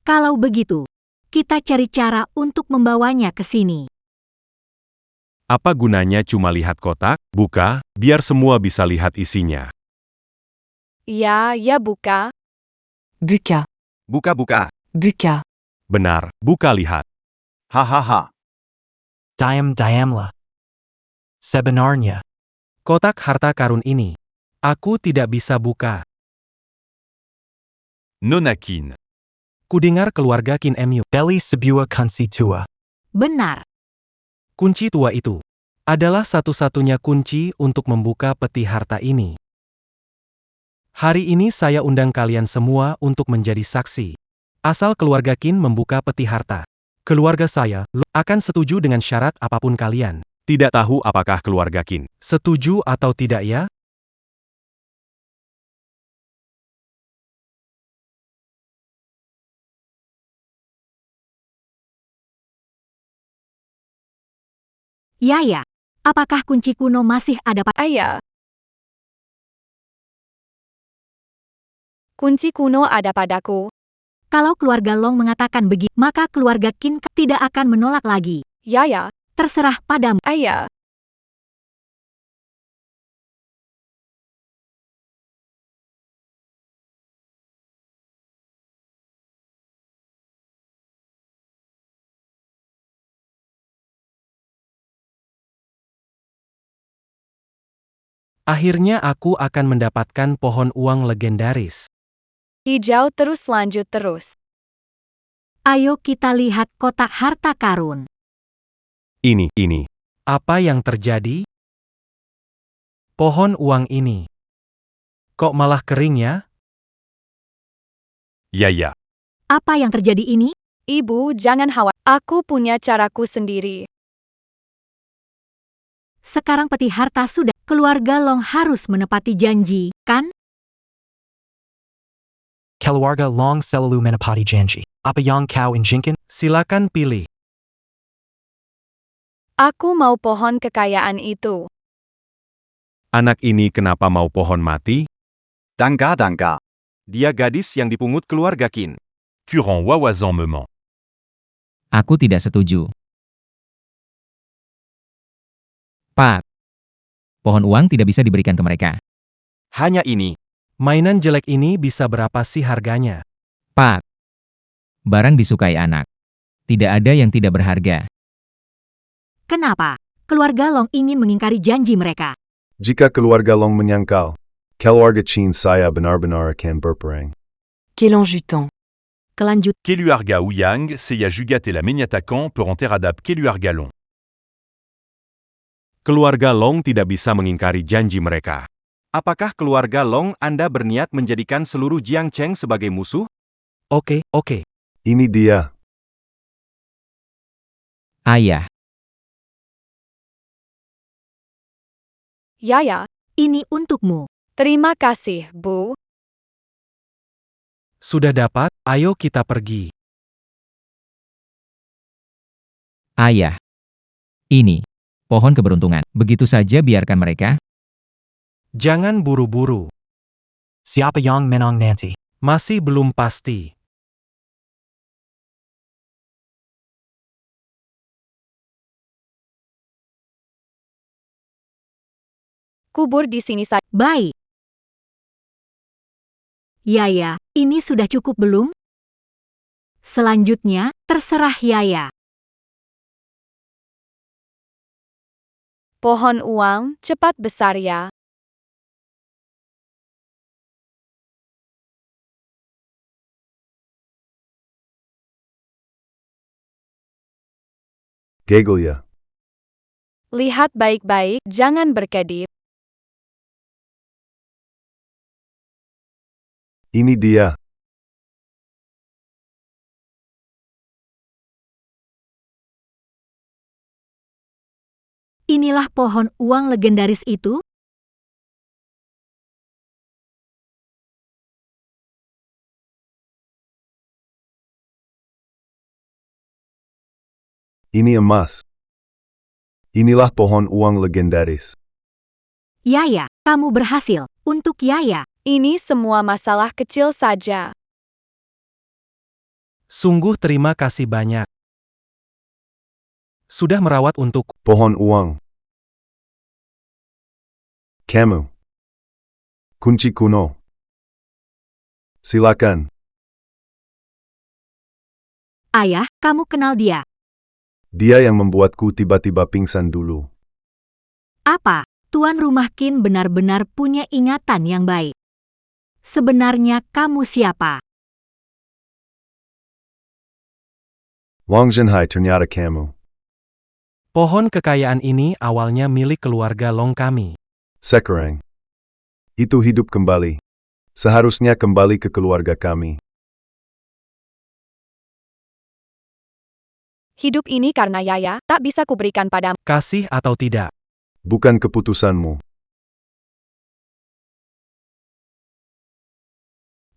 Kalau begitu, kita cari cara untuk membawanya ke sini. Apa gunanya cuma lihat kotak? Buka, biar semua bisa lihat isinya. Ya, buka. Buka. Buka. Buka. Benar, buka lihat. Hahaha. Diamlah. Sebenarnya, kotak harta karun ini, aku tidak bisa buka. Nonakin. Kudengar keluarga Qin Mu. Beli sebuah kunci tua. Benar. Kunci tua itu adalah satu-satunya kunci untuk membuka peti harta ini. Hari ini saya undang kalian semua untuk menjadi saksi. Asal keluarga Qin membuka peti harta, keluarga saya akan setuju dengan syarat apapun kalian. Tidak tahu apakah keluarga Qin Setuju atau tidak ya? Ya. Apakah kunci kuno masih ada Ayah. Kunci kuno ada padaku. Kalau keluarga Long mengatakan begitu, maka keluarga Qin tidak akan menolak lagi. Ya. Terserah padamu. Ayah. Akhirnya aku akan mendapatkan pohon uang legendaris. Hijau terus lanjut terus. Ayo kita lihat kotak harta karun. ini. Apa yang terjadi? Pohon uang ini. Kok malah kering ya? Ya. Apa yang terjadi ini? Ibu, jangan khawatir. Aku punya caraku sendiri. Sekarang peti harta sudah. Keluarga Long harus menepati janji, kan? Keluarga Long selalu menepati janji. Apa yang kau inginkan? Silakan pilih. Aku mau pohon kekayaan itu. Anak ini kenapa mau pohon mati? Dangga. Dia gadis yang dipungut keluarga Qin. Tu rends Wawazan me ment. Aku tidak setuju. Pak. Pohon uang tidak bisa diberikan ke mereka. Hanya ini. Mainan jelek ini bisa berapa sih harganya? Pak. Barang disukai anak. Tidak ada yang tidak berharga. Kenapa? Keluarga Long ingin mengingkari janji mereka. Jika keluarga Long menyangkal, keluarga Qin saya benar-benar akan berperang. Kelanjutan. Kelanjut. Keluarga Ouyang, Seya Jugat et la Menyatakan per enteradap Keluarga Long. Keluarga Long tidak bisa mengingkari janji mereka. Apakah keluarga Long Anda berniat menjadikan seluruh Jiangcheng sebagai musuh? Oke. Ini dia. Ayah. Ya. Ini untukmu. Terima kasih, Bu. Sudah dapat, ayo kita pergi. Ayah. Ini. Pohon keberuntungan. Begitu saja biarkan mereka. Jangan buru-buru. Siapa yang menang nanti? Masih belum pasti. Kubur di sini saja. Baik. Ya, ini sudah cukup belum? Selanjutnya, terserah Yaya. Pohon uang, cepat besar ya. Gagal ya. Lihat baik-baik, jangan berkedip. Ini dia. Inilah pohon uang legendaris itu? Ini emas. Inilah pohon uang legendaris. Ya. Kamu berhasil. Untuk Yaya. Ini semua masalah kecil saja. Sungguh terima kasih banyak. Sudah merawat untuk Pohon uang. Kamu. Kunci kuno. Silakan. Ayah, kamu kenal dia. Dia yang membuatku tiba-tiba pingsan dulu. Apa? Tuan rumah Qin benar-benar punya ingatan yang baik. Sebenarnya kamu siapa? Wang Zhenhai ternyata kamu. pohon kekayaan ini awalnya milik keluarga Long kami. Sekarang. Itu hidup kembali. Seharusnya kembali ke keluarga kami. Hidup ini karena Yaya, tak bisa kuberikan padamu. Kasih atau tidak? Bukan keputusanmu.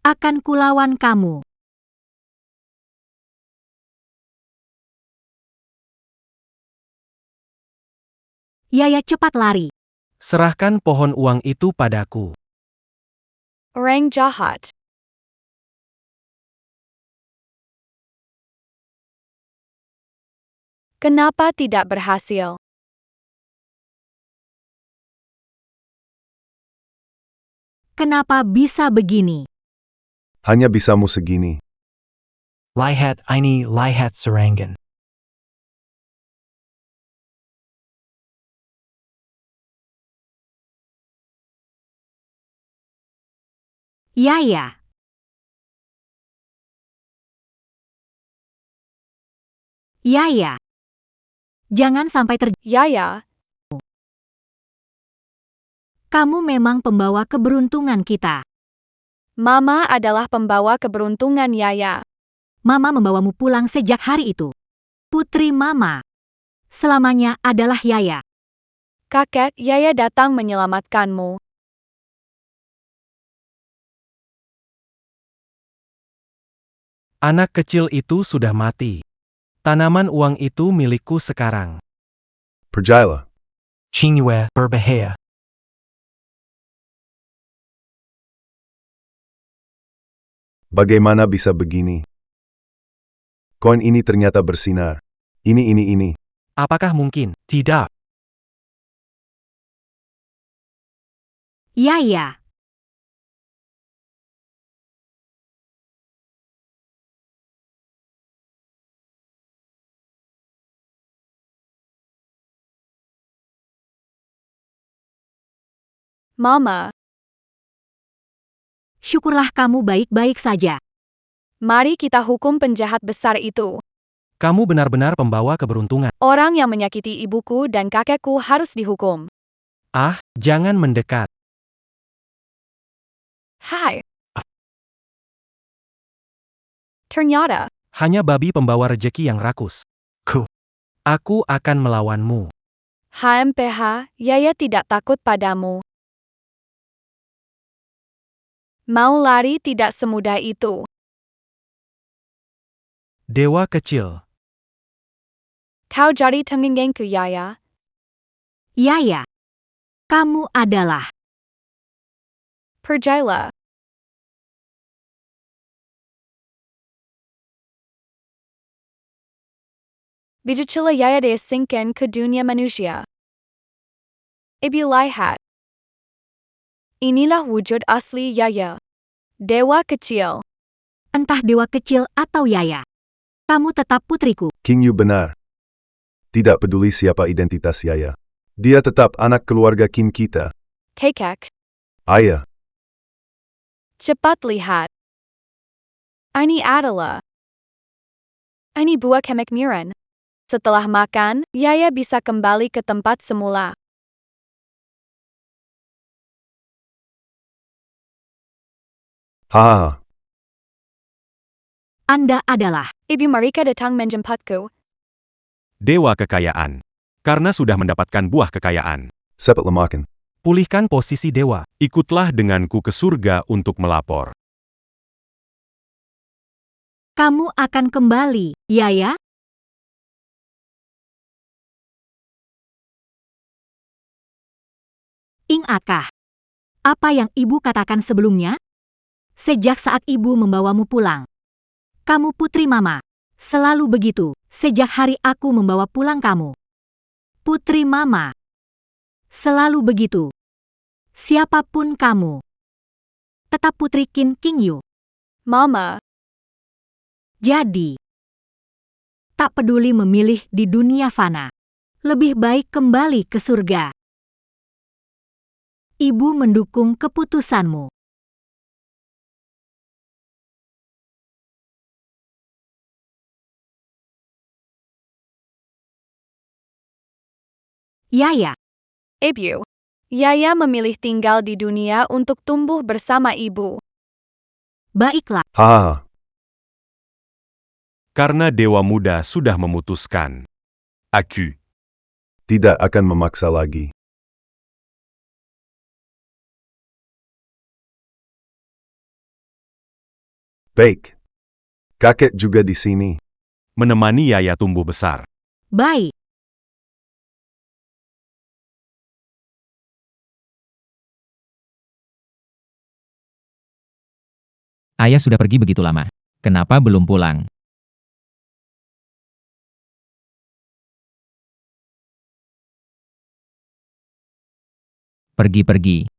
Akan kulawan kamu. Yaya cepat lari. Serahkan pohon uang itu padaku. Orang jahat. Kenapa tidak berhasil? Kenapa bisa begini? Hanya bisamu segini. Lihat ini, lihat serangan. Yaya. Yaya. Jangan sampai Yaya, Kamu memang pembawa keberuntungan kita. Mama adalah pembawa keberuntungan Yaya. Mama membawamu pulang sejak hari itu. Putri Mama. Selamanya adalah Yaya. Kakek, Yaya datang menyelamatkanmu. Anak kecil itu sudah mati. Tanaman uang itu milikku sekarang. Percayalah. Qingyue berbahaya. Bagaimana bisa begini? Koin ini ternyata bersinar. Ini. Apakah mungkin? Tidak. Yaya. Mama, Syukurlah kamu baik-baik saja. mari kita hukum penjahat besar itu. Kamu benar-benar pembawa keberuntungan. Orang yang menyakiti ibuku dan kakekku harus dihukum. Ah, jangan mendekat. Hai. Ternyata, Hanya babi pembawa rejeki yang rakus. Aku akan melawanmu. HMPH, Yaya tidak takut padamu. Mau lari tidak semudah itu. Dewa kecil. Kau jadi tenggeng ke Yaya. Yaya. Kamu adalah. Percayalah. Bijichila Yaya diasingkan ke dunia manusia. Ibu lihat. Inilah wujud asli Yaya. Dewa kecil. Entah dewa kecil atau Yaya. Kamu tetap putriku. King Yu benar. Tidak peduli siapa identitas Yaya. Dia tetap anak keluarga Qin kita. Kakek, Ayah. cepat lihat. Ini adalah. Ini buah kemekmiran. Setelah makan, Yaya bisa kembali ke tempat semula. Hahaha. Anda adalah. Ibu mereka datang menjemputku. Dewa kekayaan. Karena sudah mendapatkan buah kekayaan. Cepat makan. Pulihkan posisi dewa. Ikutlah denganku ke surga untuk melapor. Kamu akan kembali, Yaya. Ingatkah? Apa yang ibu katakan sebelumnya? Sejak saat ibu membawamu pulang. Kamu putri mama. Selalu begitu, sejak hari aku membawa pulang kamu. Putri mama. Selalu begitu. Siapapun kamu. Tetap putri Qin King Yu. Mama, Jadi, tak peduli memilih di dunia fana. Lebih baik kembali ke surga. Ibu mendukung keputusanmu. Yaya, Ibu. Yaya memilih tinggal di dunia untuk tumbuh bersama ibu. baiklah. Hahaha. Karena Dewa Muda sudah memutuskan. Aku. Tidak akan memaksa lagi. Baik. Kakek juga di sini. Menemani Yaya tumbuh besar. Baik. Ayah sudah pergi begitu lama. Kenapa belum pulang? Pergi-pergi.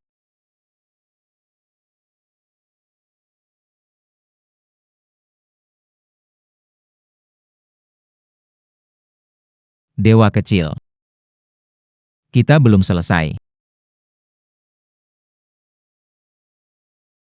Dewa kecil. Kita belum selesai.